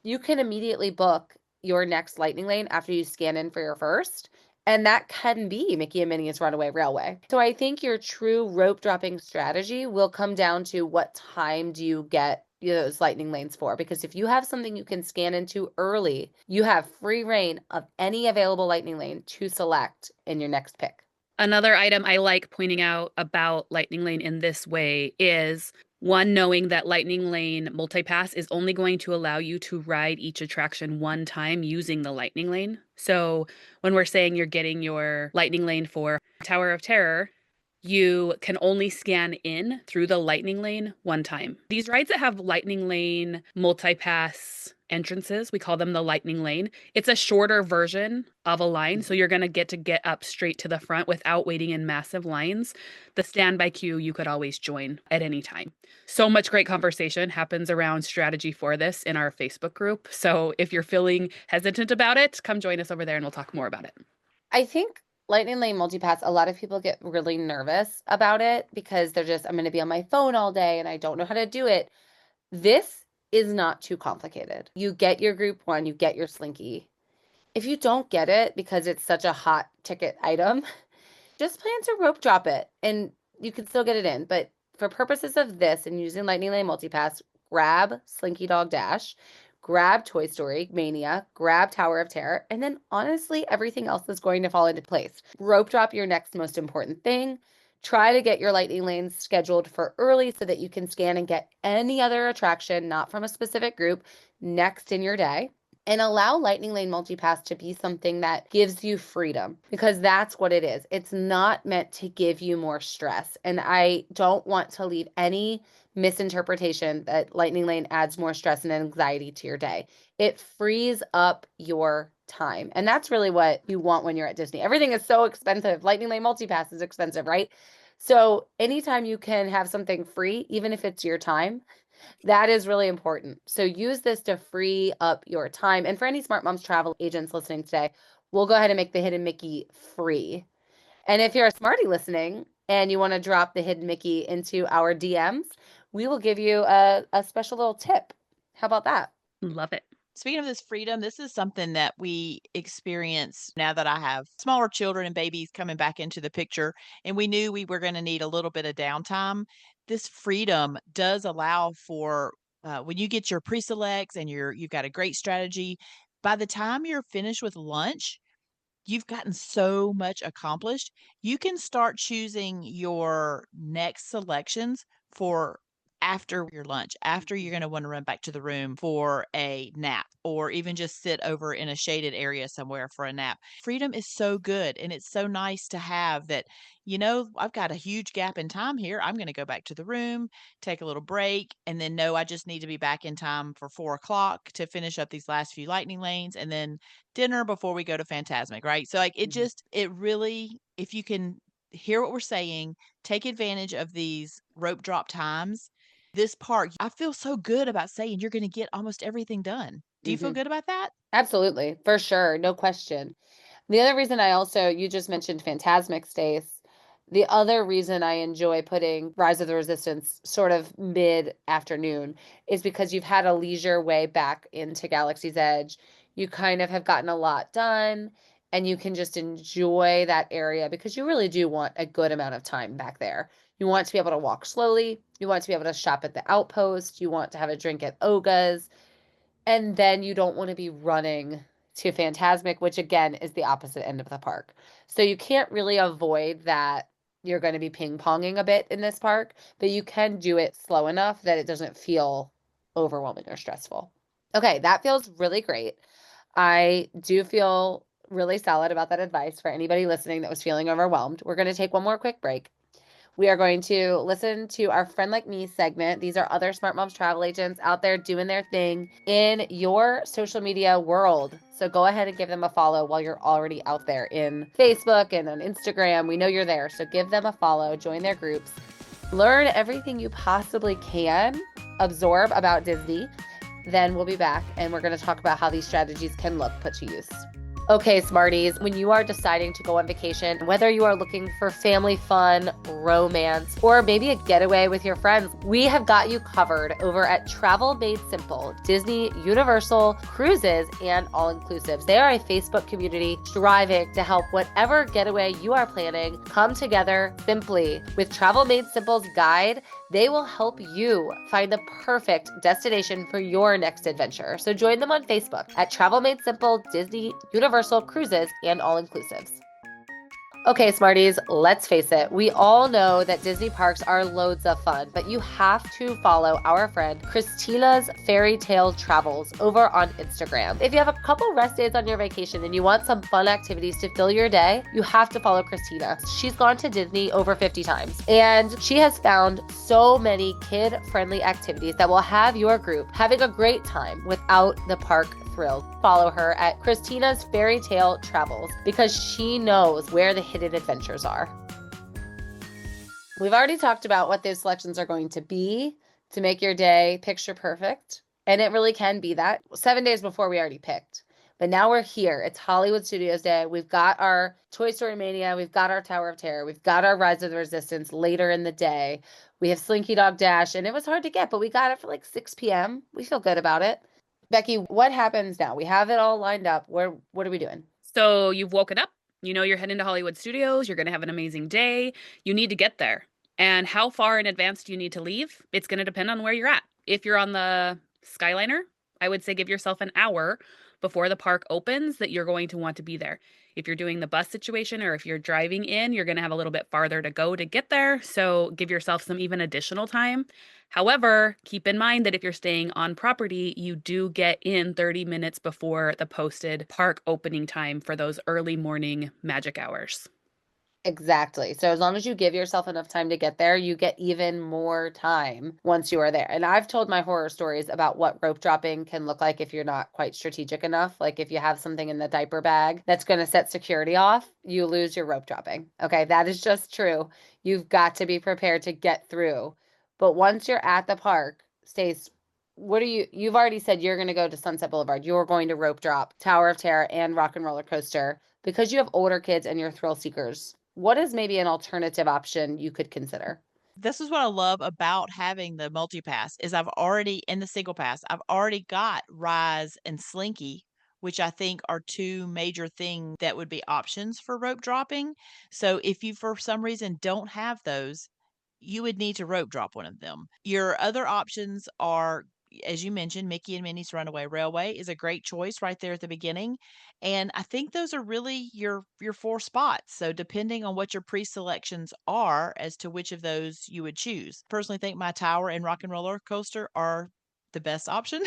you can immediately book your next Lightning Lane after you scan in for your first. And that can be Mickey and Minnie's Runaway Railway. So I think your true rope dropping strategy will come down to what time do you get those Lightning Lanes for. Because if you have something you can scan into early, you have free reign of any available Lightning Lane to select in your next pick. Another item I like pointing out about Lightning Lane in this way is one, knowing that Lightning Lane Multipass is only going to allow you to ride each attraction one time using the Lightning Lane. So when we're saying you're getting your Lightning Lane for Tower of Terror, you can only scan in through the Lightning Lane one time. These rides that have Lightning Lane Multipass entrances, we call them the Lightning Lane. It's a shorter version of a line, so you're going to get up straight to the front without waiting in massive lines. The standby queue you could always join at any time. So much great conversation happens around strategy for this in our Facebook group. So if you're feeling hesitant about it, come join us over there and we'll talk more about it. I think Lightning Lane Multipass, a lot of people get really nervous about it because they're just, I'm going to be on my phone all day and I don't know how to do it. This is not too complicated. You get your group 1, you get your Slinky. If you don't get it because it's such a hot ticket item, just plan to rope drop it and you can still get it in. But for purposes of this and using Lightning Lane Multipass, grab Slinky Dog Dash, grab Toy Story Mania, grab Tower of Terror, and then honestly, everything else is going to fall into place. Rope drop your next most important thing. Try to get your Lightning Lanes scheduled for early so that you can scan and get any other attraction, not from a specific group, next in your day. And allow Lightning Lane Multipass to be something that gives you freedom because that's what it is. It's not meant to give you more stress. And I don't want to leave any misinterpretation that Lightning Lane adds more stress and anxiety to your day. It frees up your time. And that's really what you want when you're at Disney. Everything is so expensive. Lightning Lane Multipass is expensive, right? So anytime you can have something free, even if it's your time, that is really important. So use this to free up your time. And for any Smart Moms travel agents listening today, we'll go ahead and make the Hidden Mickey free. And if you're a smarty listening and you want to drop the Hidden Mickey into our DMs, we will give you a special little tip. How about that? Love it. Speaking of this freedom, this is something that we experience now that I have smaller children and babies coming back into the picture, and we knew we were going to need a little bit of downtime. This freedom does allow for when you get your pre-selects and you've got a great strategy. By the time you're finished with lunch, you've gotten so much accomplished. You can start choosing your next selections for after your lunch, after you're going to want to run back to the room for a nap, or even just sit over in a shaded area somewhere for a nap. Freedom is so good. And it's so nice to have that, I've got a huge gap in time here. I'm going to go back to the room, take a little break, and then know I just need to be back in time for 4 o'clock to finish up these last few lightning lanes, and then dinner before we go to Phantasmic, right? So like it really, if you can hear what we're saying, take advantage of these rope drop times. This park, I feel so good about saying you're going to get almost everything done. Do you feel good about that? Absolutely, for sure, no question. The other reason you just mentioned Phantasmic, Stace. The other reason I enjoy putting Rise of the Resistance sort of mid-afternoon is because you've had a leisure way back into Galaxy's Edge. You kind of have gotten a lot done, and you can just enjoy that area because you really do want a good amount of time back there. You want to be able to walk slowly. You want to be able to shop at the outpost. You want to have a drink at Oga's. And then you don't want to be running to Phantasmic, which again is the opposite end of the park. So you can't really avoid that you're going to be ping-ponging a bit in this park, but you can do it slow enough that it doesn't feel overwhelming or stressful. Okay, that feels really great. I do feel really solid about that advice for anybody listening that was feeling overwhelmed. We're going to take one more quick break. We are going to listen to our Friend Like Me segment. These are other Smart Moms travel agents out there doing their thing in your social media world. So go ahead and give them a follow while you're already out there in Facebook and on Instagram. We know you're there. So give them a follow, join their groups, learn everything you possibly can, absorb about Disney. Then we'll be back and we're going to talk about how these strategies can look put to use. Okay, Smarties, when you are deciding to go on vacation, whether you are looking for family fun, romance, or maybe a getaway with your friends, we have got you covered over at Travel Made Simple, Disney, Universal, Cruises, and All-Inclusives. They are a Facebook community striving to help whatever getaway you are planning come together simply. With Travel Made Simple's guide, they will help you find the perfect destination for your next adventure. So join them on Facebook at Travel Made Simple, Disney, Universal, Cruises, and All-Inclusives. Okay, Smarties, let's face it. We all know that Disney parks are loads of fun, but you have to follow our friend Christina's Fairy Tale Travels over on Instagram. If you have a couple rest days on your vacation and you want some fun activities to fill your day, you have to follow Christina. She's gone to Disney over 50 times, and she has found so many kid-friendly activities that will have your group having a great time without the park thrill. Follow her at Christina's Fairy Tale Travels because she knows where the hidden adventures are. We've already talked about what those selections are going to be to make your day picture perfect. And it really can be that. 7 days before we already picked. But now we're here. It's Hollywood Studios Day. We've got our Toy Story Mania. We've got our Tower of Terror. We've got our Rise of the Resistance later in the day. We have Slinky Dog Dash, and it was hard to get, but we got it for like 6 p.m. We feel good about it. Becky, what happens now? We have it all lined up. What are we doing? So you've woken up, you're heading to Hollywood Studios, you're going to have an amazing day. You need to get there. And how far in advance do you need to leave? It's going to depend on where you're at. If you're on the Skyliner, I would say give yourself an hour before the park opens that you're going to want to be there. If you're doing the bus situation or if you're driving in, you're going to have a little bit farther to go to get there. So give yourself some even additional time. However, keep in mind that if you're staying on property, you do get in 30 minutes before the posted park opening time for those early morning magic hours. Exactly. So as long as you give yourself enough time to get there, you get even more time once you are there. And I've told my horror stories about what rope dropping can look like if you're not quite strategic enough. Like if you have something in the diaper bag that's going to set security off, you lose your rope dropping. Okay, that is just true. You've got to be prepared to get through. But once you're at the park, Stace, you've already said you're going to go to Sunset Boulevard. You're going to rope drop, Tower of Terror, and Rock and Roller Coaster because you have older kids and you're thrill seekers. What is maybe an alternative option you could consider? This is what I love about having the multi-pass is in the single pass, I've already got Rise and Slinky, which I think are two major things that would be options for rope dropping. So if you for some reason don't have those, you would need to rope drop one of them. Your other options are as you mentioned, Mickey and Minnie's Runaway Railway is a great choice right there at the beginning. And I think those are really your four spots. So depending on what your pre-selections are as to which of those you would choose. Personally think my Tower and Rock and Roller Coaster are the best option.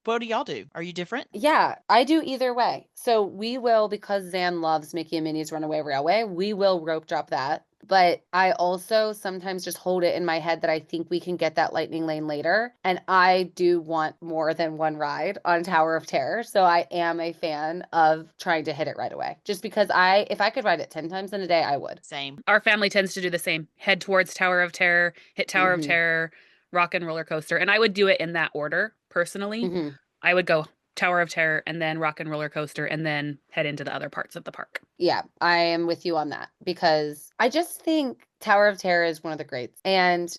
What do y'all do? Are you different? Yeah, I do either way. So we will, because Zan loves Mickey and Minnie's Runaway Railway, we will rope drop that. But I also sometimes just hold it in my head that I think we can get that Lightning Lane later. And I do want more than one ride on Tower of Terror. So I am a fan of trying to hit it right away. Just because if I could ride it 10 times in a day, I would. Same. Our family tends to do the same. Head towards Tower of Terror, hit Tower of Mhm. Terror, Rock and Roller Coaster. And I would do it in that order, personally. hmm I would go Tower of Terror and then Rock and Roller Coaster and then head into the other parts of the park. Yeah, I am with you on that because I just think Tower of Terror is one of the greats, and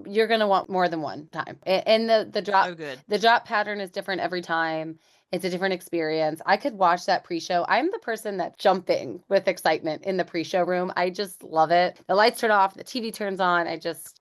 you're gonna want more than one time. And the drop So good. the drop pattern is different every time. It's a different experience. I could watch that pre-show. I'm the person that's jumping with excitement in the pre-show room. I just love it. The lights turn off, the TV turns on. It's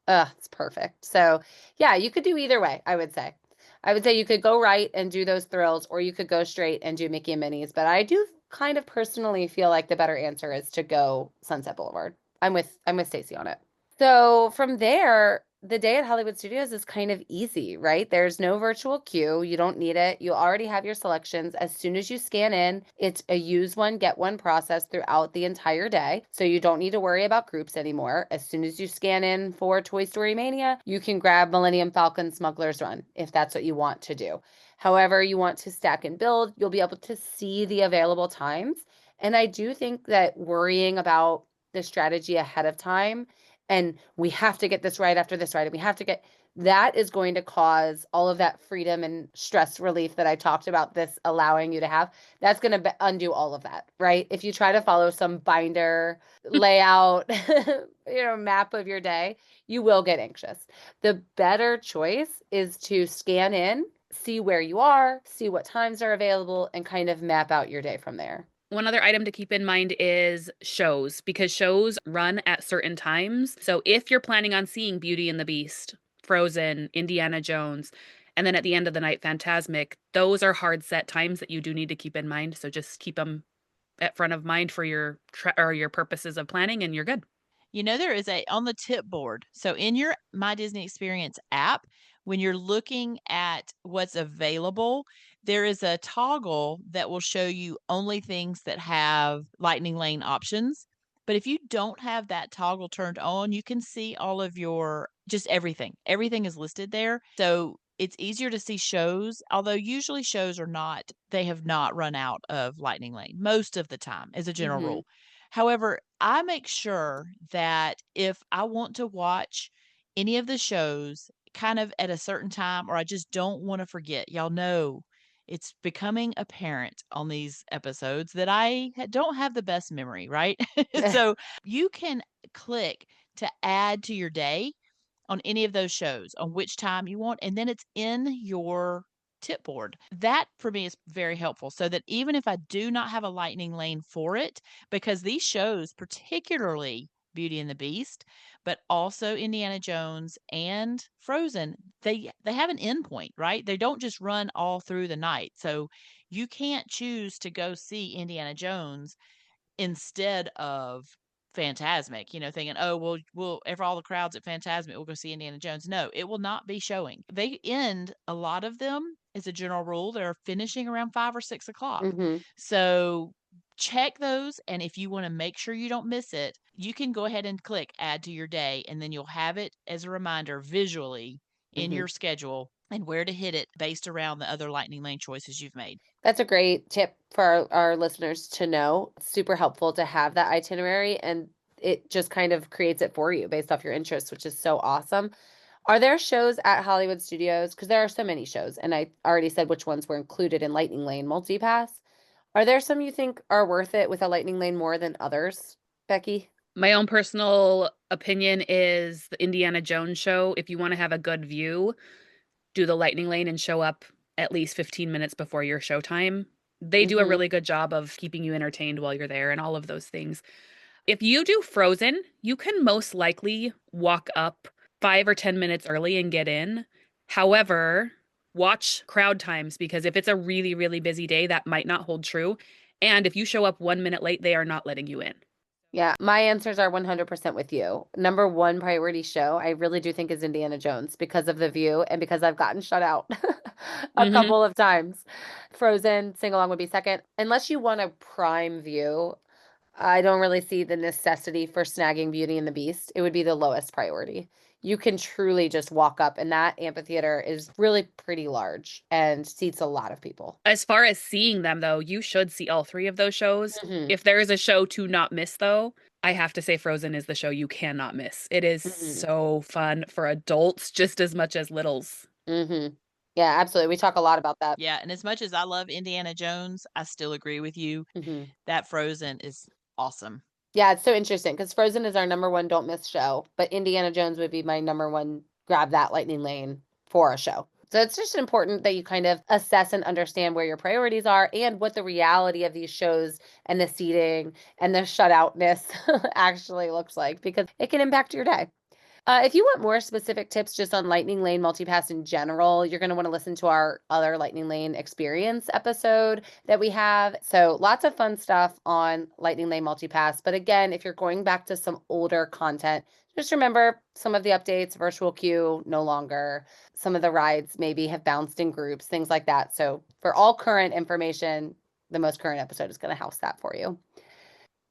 perfect. So yeah, you could do either way, I would say. I would say you could go right and do those thrills, or you could go straight and do Mickey and Minnie's. But I do kind of personally feel like the better answer is to go Sunset Boulevard. I'm with Stacy on it. So from there, the day at Hollywood Studios is kind of easy, right? There's no virtual queue. You don't need it. You already have your selections. As soon as you scan in, it's a use one, get one process throughout the entire day. So you don't need to worry about groups anymore. As soon as you scan in for Toy Story Mania, you can grab Millennium Falcon Smuggler's Run if that's what you want to do. However, you want to stack and build, you'll be able to see the available times. And I do think that worrying about the strategy ahead of time and we have to get this right after this right, and we have to get that is going to cause all of that freedom and stress relief that I talked about this allowing you to have. That's going to undo all of that, right? If you try to follow some binder layout, map of your day, you will get anxious. The better choice is to scan in, see where you are, see what times are available, and kind of map out your day from there. One other item to keep in mind is shows, because shows run at certain times. So if you're planning on seeing Beauty and the Beast, Frozen, Indiana Jones, and then at the end of the night, Fantasmic, those are hard set times that you do need to keep in mind. So just keep them at front of mind for your purposes of planning, and you're good. There is on the tip board. So in your My Disney Experience app, when you're looking at what's available, there is a toggle that will show you only things that have Lightning Lane options. But if you don't have that toggle turned on, you can see all of your just everything. Everything is listed there. So it's easier to see shows, although usually shows they have not run out of Lightning Lane most of the time as a general rule. However, I make sure that if I want to watch any of the shows kind of at a certain time, or I just don't want to forget, y'all know it's becoming apparent on these episodes that I don't have the best memory, right? So you can click to add to your day on any of those shows on which time you want, and then it's in your tip board. That for me is very helpful so that even if I do not have a Lightning Lane for it, because these shows, particularly Beauty and the Beast, but also Indiana Jones and Frozen, they have an endpoint, right? They don't just run all through the night. So you can't choose to go see Indiana Jones instead of Fantasmic, thinking, oh, we'll if all the crowds at Fantasmic, we'll go see Indiana Jones. No, it will not be showing. They end a lot of them as a general rule. They're finishing around 5 or 6 o'clock. So check those. And if you want to make sure you don't miss it, you can go ahead and click add to your day. And then you'll have it as a reminder visually in your schedule and where to hit it based around the other Lightning Lane choices you've made. That's a great tip for our listeners to know. It's super helpful to have that itinerary, and it just kind of creates it for you based off your interests, which is so awesome. Are there shows at Hollywood Studios? Because there are so many shows, and I already said which ones were included in Lightning Lane Multipass. Are there some you think are worth it with a Lightning Lane more than others, Becky? My own personal opinion is the Indiana Jones show. If you want to have a good view, do the Lightning Lane and show up at least 15 minutes before your showtime. They do a really good job of keeping you entertained while you're there and all of those things. If you do Frozen, you can most likely walk up 5 or 10 minutes early and get in. However, watch crowd times, because if it's a really, really busy day, that might not hold true. And if you show up 1 minute late, they are not letting you in. Yeah, my answers are 100% with you. Number one priority show, I really do think is Indiana Jones because of the view and because I've gotten shut out a Mhm. couple of times. Frozen, sing along would be second. Unless you want a prime view, I don't really see the necessity for snagging Beauty and the Beast. It would be the lowest priority. You can truly just walk up, and that amphitheater is really pretty large and seats a lot of people. As far as seeing them, though, you should see all three of those shows. Mhm. If there is a show to not miss, though, I have to say Frozen is the show you cannot miss. It is Mhm. so fun for adults just as much as littles. Mm-hmm. Yeah, absolutely. We talk a lot about that. Yeah, and as much as I love Indiana Jones, I still agree with you. Mm-hmm. That Frozen is awesome. Yeah, it's so interesting because Frozen is our number one don't miss show, but Indiana Jones would be my number one grab that Lightning Lane for a show. So it's just important that you kind of assess and understand where your priorities are and what the reality of these shows and the seating and the shutoutness actually looks like, because it can impact your day. If you want more specific tips just on Lightning Lane Multipass in general, you're going to want to listen to our other Lightning Lane experience episode that we have. So lots of fun stuff on Lightning Lane Multipass. But again, if you're going back to some older content, just remember some of the updates, virtual queue, no longer. Some of the rides maybe have bounced in groups, things like that. So for all current information, the most current episode is going to house that for you.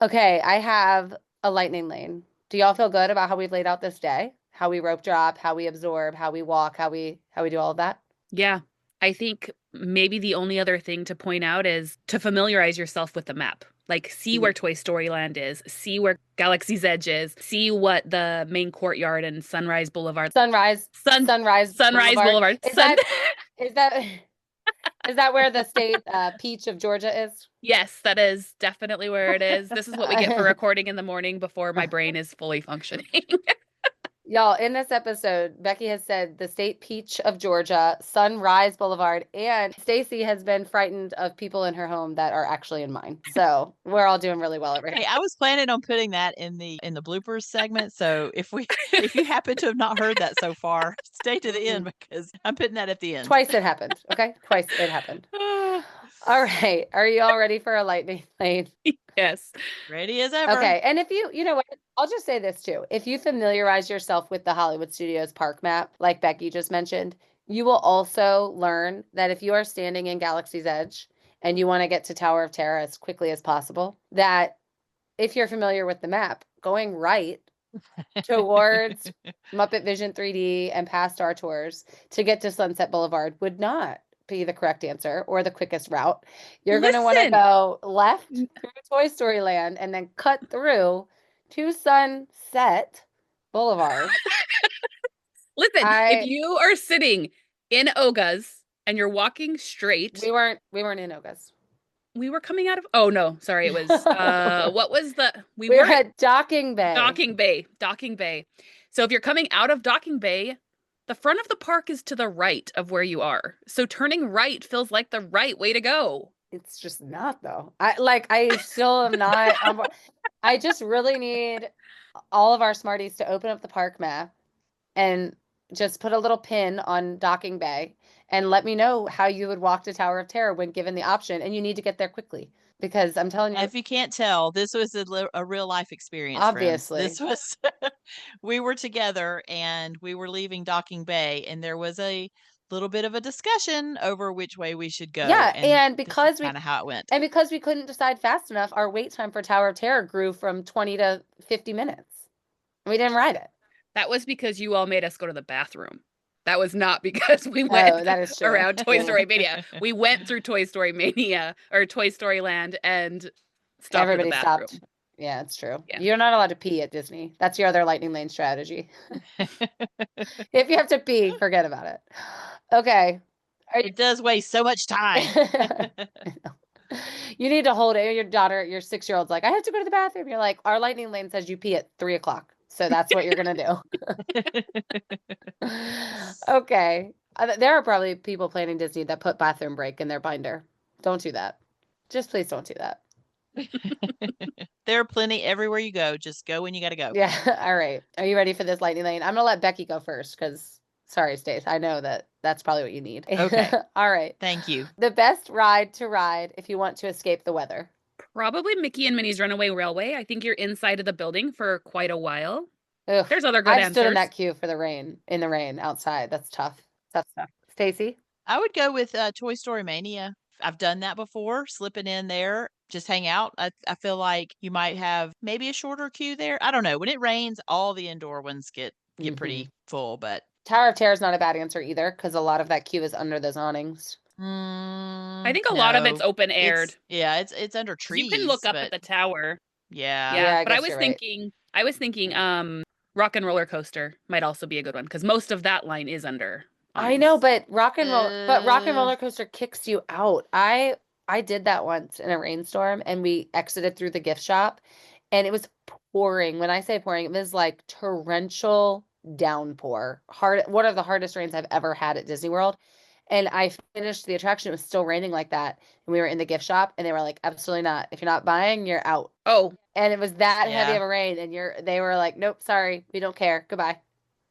Okay, I have a Lightning Lane. Do y'all feel good about how we've laid out this day? How we rope drop, how we absorb, how we walk, how we do all of that? Yeah. I think maybe the only other thing to point out is to familiarize yourself with the map. Like, see where Toy Story Land is, see where Galaxy's Edge is, see what the main courtyard and Sunrise Boulevard. Sunrise Boulevard. Is that is that where the state peach of Georgia is? Yes, that is definitely where it is. This is what we get for recording in the morning before my brain is fully functioning. Y'all, in this episode, Becky has said the state peach of Georgia, Sunrise Boulevard, and Stacy has been frightened of people in her home that are actually in mine. So we're all doing really well over here. Hey, I was planning on putting that in the bloopers segment. So if you happen to have not heard that so far, stay to the end because I'm putting that at the end. Twice it happened. Okay, twice it happened. All right, are you all ready for a Lightning Lane? Yes. Ready as ever. Okay, and if you know what, I'll just say this too. If you familiarize yourself with the Hollywood Studios park map, like Becky just mentioned, you will also learn that if you are standing in Galaxy's Edge and you want to get to Tower of Terror as quickly as possible, that if you're familiar with the map, going right towards Muppet Vision 3D and past our tours to get to Sunset Boulevard would not be the correct answer or the quickest route. You're going to want to go left through Toy Story Land and then cut through to Sunset Boulevard. Listen, if you are sitting in Oga's and you're walking straight. We weren't in Oga's. We were coming out of, oh no, sorry, it was, what was the, we were at Docking Bay. Docking Bay. So if you're coming out of Docking Bay, the front of the park is to the right of where you are. So turning right feels like the right way to go. It's just not, though. I still am not. I just really need all of our smarties to open up the park map and just put a little pin on Docking Bay and let me know how you would walk to Tower of Terror when given the option. And you need to get there quickly because I'm telling you. If you can't tell, this was a real life experience. Obviously. Friends. This was, we were together and we were leaving Docking Bay and there was a little bit of a discussion over which way we should go. Yeah, and because kind of how it went. And because we couldn't decide fast enough, our wait time for Tower of Terror grew from 20 to 50 minutes. We didn't ride it. That was because you all made us go to the bathroom. That was not because we went around Toy Story Mania. We went through Toy Story Mania or Toy Story Land and stopped. Everybody at the bathroom. stopped. Yeah, it's true. Yeah. You're not allowed to pee at Disney. That's your other Lightning Lane strategy. If you have to pee, forget about it. Okay. It does waste so much time. You need to hold it. Your daughter, your 6-year-old's like, I have to go to the bathroom. You're like, our Lightning Lane says you pee at 3:00. So that's what you're going to do. Okay. There are probably people planning Disney that put bathroom break in their binder. Don't do that. Just please don't do that. There are plenty everywhere you go. Just go when you got to go. Yeah. All right. Are you ready for this Lightning Lane? I'm going to let Becky go first because, sorry, Stace. I know that that's probably what you need. Okay. All right. Thank you. The best ride to ride if you want to escape the weather. Probably Mickey and Minnie's Runaway Railway. I think you're inside of the building for quite a while. Ugh, There's other good I've stood in answers. that queue for the rain, in the rain outside. That's tough. That's tough. Stacy? I would go with Toy Story Mania. I've done that before, slipping in there, just hang out. I feel like you might have maybe a shorter queue there. I don't know. When it rains, all the indoor ones get pretty full, but Tower of Terror is not a bad answer either, because a lot of that queue is under those awnings. I think a lot of it's open aired. It's under trees. You can look up at the tower. Yeah. Yeah, I but I guess was you're right. thinking Rock and Roller Coaster might also be a good one because most of that line is under I know, awnings. but Rock and Roller Coaster kicks you out. I did that once in a rainstorm, and we exited through the gift shop, and it was pouring. When I say pouring, it was like torrential downpour. One of the hardest rains I've ever had at Disney World. And I finished the attraction. It was still raining like that. And we were in the gift shop, and they were like, absolutely not. If you're not buying, you're out. Oh, And it was that heavy Yeah. of a rain, and they were like, nope, sorry, we don't care. Goodbye.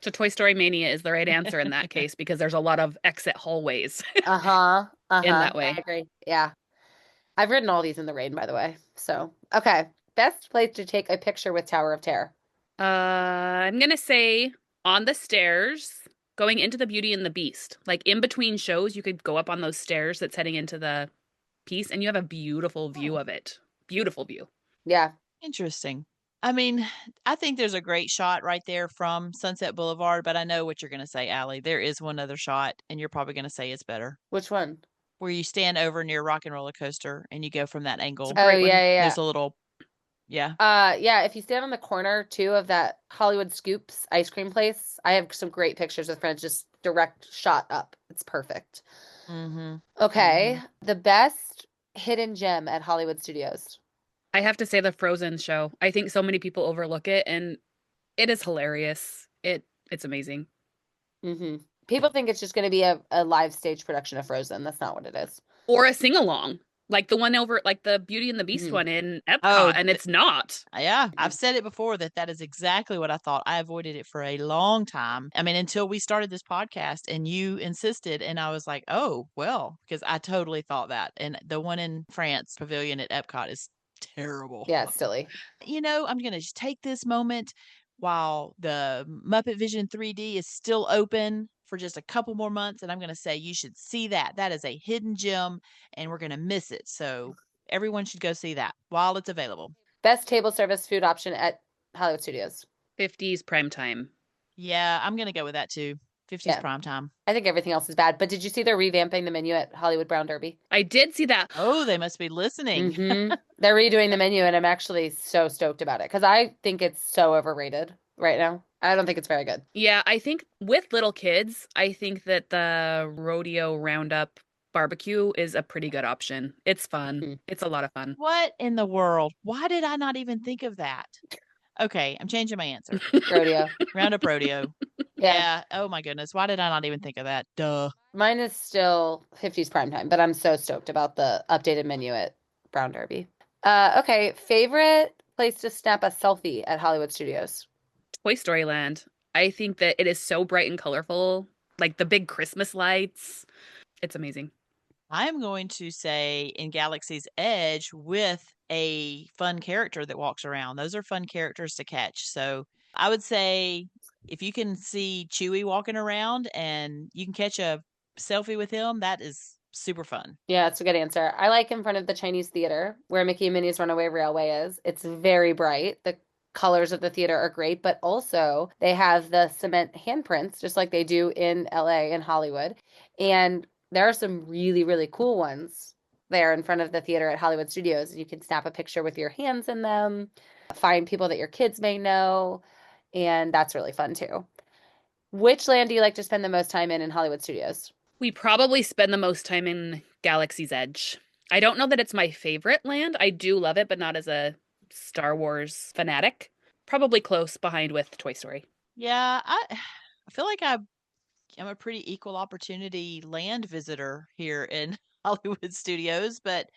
so Toy Story Mania is the right answer in that case because there's a lot of exit hallways. Uh-huh. In that way. I agree. Yeah. I've ridden all these in the rain, by the way. So, okay. Best place to take a picture with Tower of Terror. I'm gonna say on the stairs going into the Beauty and the Beast. Like in between shows, you could go up on those stairs that's heading into the piece, and you have a beautiful view of it. Beautiful view. Yeah. Interesting. I mean, I think there's a great shot right there from Sunset Boulevard, but I know what you're going to say, Allie. There is one other shot, and you're probably going to say it's better. Which one? Where you stand over near Rock and Roller Coaster and you go from that angle. It's a great one. Yeah. There's a little, yeah. Yeah, if you stand on the corner too of that Hollywood Scoops ice cream place, I have some great pictures with friends, just direct shot up. It's perfect. Mm-hmm. Okay. The best hidden gem at Hollywood Studios. I have to say the Frozen show. I think so many people overlook it, and it is hilarious. It's amazing. Mm-hmm. People think it's just going to be a live stage production of Frozen. That's not what it is. Or a sing-along. Like the one over, like the Beauty and the Beast one in Epcot, Oh, and it's not. Yeah, I've said it before that is exactly what I thought. I avoided it for a long time. I mean, until we started this podcast and you insisted, and I was like, oh, well, because I totally thought that. And the one in France Pavilion at Epcot is terrible. Yeah, it's silly. You know, I'm going to just take this moment while the Muppet Vision 3D is still open for just a couple more months, and I'm going to say you should see that. That is a hidden gem, and we're going to miss it. So everyone should go see that while it's available. Best table service food option at Hollywood Studios. 50s prime time. Yeah, I'm going to go with that too. 50s prime time. I think everything else is bad. But did you see they're revamping the menu at Hollywood Brown Derby? I did see that. Oh, they must be listening. Mm-hmm. They're redoing the menu, and I'm actually so stoked about it because I think it's so overrated right now. I don't think it's very good. Yeah, I think with little kids, I think that the rodeo roundup barbecue is a pretty good option. It's fun. Mm-hmm. It's a lot of fun. What in the world? Why did I not even think of that? Okay, I'm changing my answer. Rodeo. Roundup rodeo. Yeah. Oh my goodness. Why did I not even think of that? Duh. Mine is still 50s primetime, but I'm so stoked about the updated menu at Brown Derby. Okay, favorite place to snap a selfie at Hollywood Studios? Toy Story Land. I think that it is so bright and colorful, like the big Christmas lights. It's amazing. I am going to say in Galaxy's Edge with a fun character that walks around. Those are fun characters to catch. So I would say if you can see Chewie walking around and you can catch a selfie with him, that is super fun. Yeah, that's a good answer. I like in front of the Chinese Theater where Mickey and Minnie's Runaway Railway is. It's very bright. The colors of the theater are great, but also they have the cement handprints just like they do in LA and Hollywood. And there are some really, really cool ones there in front of the theater at Hollywood Studios. You can snap a picture with your hands in them, find people that your kids may know, and that's really fun too. Which land do you like to spend the most time in Hollywood Studios? We probably spend the most time in Galaxy's Edge. I don't know that it's my favorite land. I do love it, but not as a Star Wars fanatic. Probably close behind with Toy Story. Yeah, I feel like I'm a pretty equal opportunity land visitor here in Hollywood Studios, but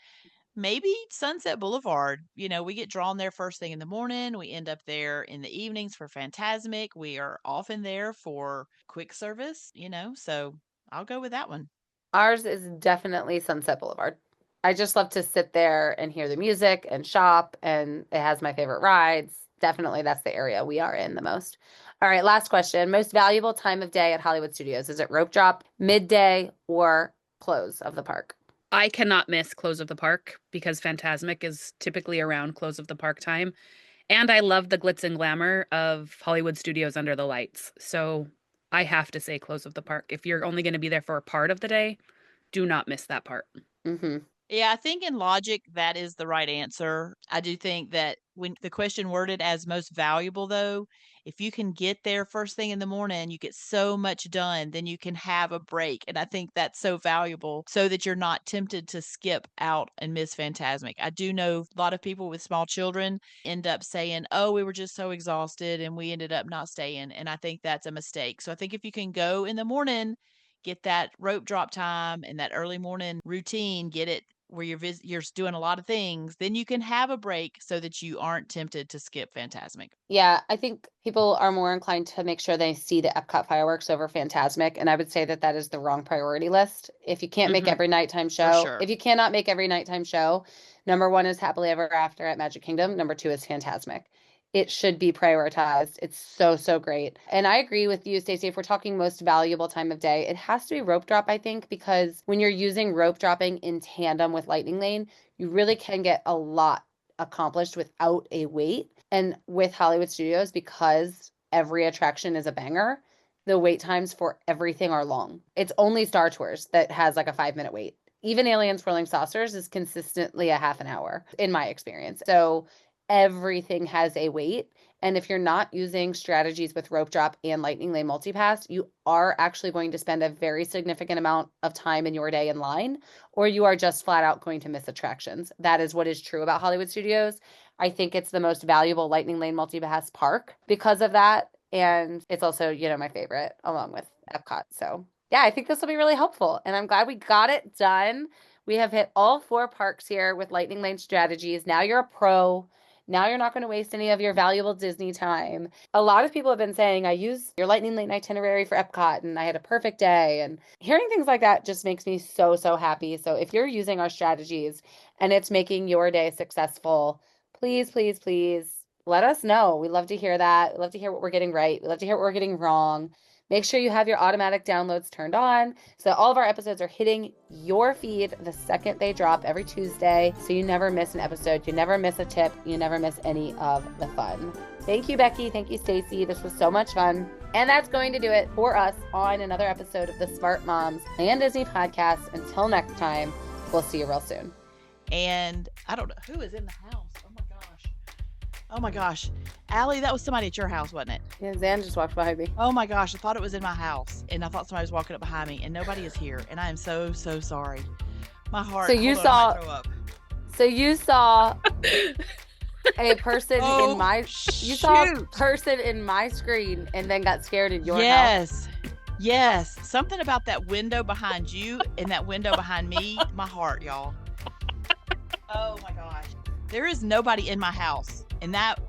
maybe Sunset Boulevard. You know, we get drawn there first thing in the morning. We end up there in the evenings for Fantasmic. We are often there for quick service, you know, so I'll go with that one. Ours is definitely Sunset Boulevard. I just love to sit there and hear the music and shop, and it has my favorite rides. Definitely that's the area we are in the most. All right, last question. Most valuable time of day at Hollywood Studios. Is it rope drop, midday, or close of the park? I cannot miss close of the park because Fantasmic is typically around close of the park time. And I love the glitz and glamour of Hollywood Studios under the lights. So I have to say close of the park. If you're only going to be there for a part of the day, do not miss that part. Mm-hmm. Yeah, I think in logic, that is the right answer. I do think that when the question worded as most valuable, though, if you can get there first thing in the morning, you get so much done, then you can have a break. And I think that's so valuable so that you're not tempted to skip out and miss Fantasmic. I do know a lot of people with small children end up saying, oh, we were just so exhausted and we ended up not staying. And I think that's a mistake. So I think if you can go in the morning, get that rope drop time and that early morning routine, get it where you're doing a lot of things, then you can have a break so that you aren't tempted to skip Fantasmic. Yeah, I think people are more inclined to make sure they see the Epcot fireworks over Fantasmic, and I would say that that is the wrong priority list. If you can't make every nighttime show, sure. if you cannot make every nighttime show, number 1 is Happily Ever After at Magic Kingdom. Number 2 is Fantasmic. It should be prioritized. It's so, so great. And I agree with you, Stacy. If we're talking most valuable time of day, it has to be rope drop, I think, because when you're using rope dropping in tandem with Lightning Lane, you really can get a lot accomplished without a wait. And with Hollywood Studios, because every attraction is a banger, the wait times for everything are long. It's only Star Tours that has like a 5-minute wait. Even Alien Swirling Saucers is consistently a half an hour in my experience. So everything has a wait. And if you're not using strategies with rope drop and Lightning Lane Multipass, you are actually going to spend a very significant amount of time in your day in line, or you are just flat out going to miss attractions. That is what is true about Hollywood Studios. I think it's the most valuable Lightning Lane Multipass park because of that. And it's also, my favorite along with Epcot. So yeah, I think this will be really helpful. And I'm glad we got it done. We have hit all 4 parks here with Lightning Lane strategies. Now you're a pro. Now you're not going to waste any of your valuable Disney time. A lot of people have been saying, I used your Lightning Lane itinerary for Epcot and I had a perfect day. And hearing things like that just makes me so, so happy. So if you're using our strategies and it's making your day successful, please, please, please let us know. We love to hear that. We love to hear what we're getting right. We love to hear what we're getting wrong. Make sure you have your automatic downloads turned on so that all of our episodes are hitting your feed the second they drop every Tuesday, so you never miss an episode, you never miss a tip, you never miss any of the fun. Thank you, Becky. Thank you, Stacy. This was so much fun. And that's going to do it for us on another episode of the Smart Moms and Disney podcast. Until next time, we'll see you real soon. And I don't know who is in the house. Oh my gosh. Allie, that was somebody at your house, wasn't it? Yeah, Zan just walked behind me. Oh my gosh. I thought it was in my house. And I thought somebody was walking up behind me and nobody is here. And I am so, so sorry. My heart. So you saw a person in my saw a person in my screen and then got scared in your house. Yes. Something about that window behind you and that window behind me. My heart, y'all. Oh my gosh. There is nobody in my house. And that,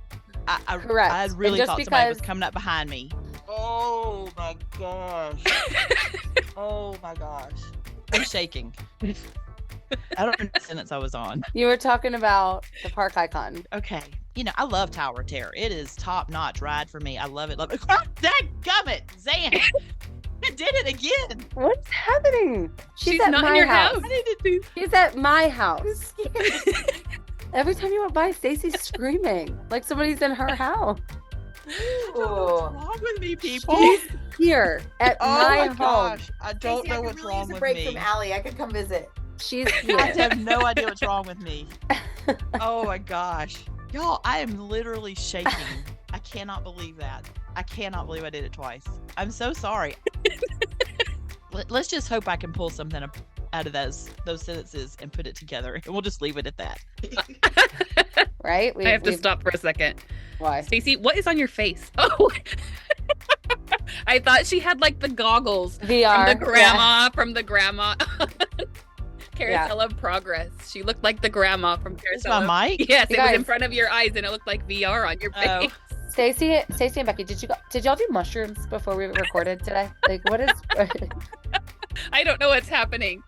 correct. I really thought somebody was coming up behind me. Oh my gosh. Oh my gosh. I'm shaking. I don't know what sentence I was on. You were talking about the park icon. Okay. I love Tower of Terror. It is top-notch ride for me. I love it. Love it. Dadgummit, Zan. I did it again. What's happening? She's not in your house. She's at my house. Every time you went by, Stacy's screaming like somebody's in her house. I don't know what's wrong with me, people. She's here at my home. Gosh. I don't know what's really wrong use a with break me. from Allie. I could come visit. She's here. I have no idea what's wrong with me. Oh my gosh. Y'all, I am literally shaking. I cannot believe that. I cannot believe I did it twice. I'm so sorry. Let's just hope I can pull something out of those sentences and put it together. And we'll just leave it at that. Right? I have to stop for a second. Why? Stacy, what is on your face? Oh, I thought she had like the goggles VR. From the grandma. Carousel of Progress. She looked like the grandma from Carousel. Is my mic? Yes, You it was guys. in front of your eyes and it looked like VR on your face. Stacy and Becky, did y'all do mushrooms before we recorded today? Like, what is? I don't know what's happening.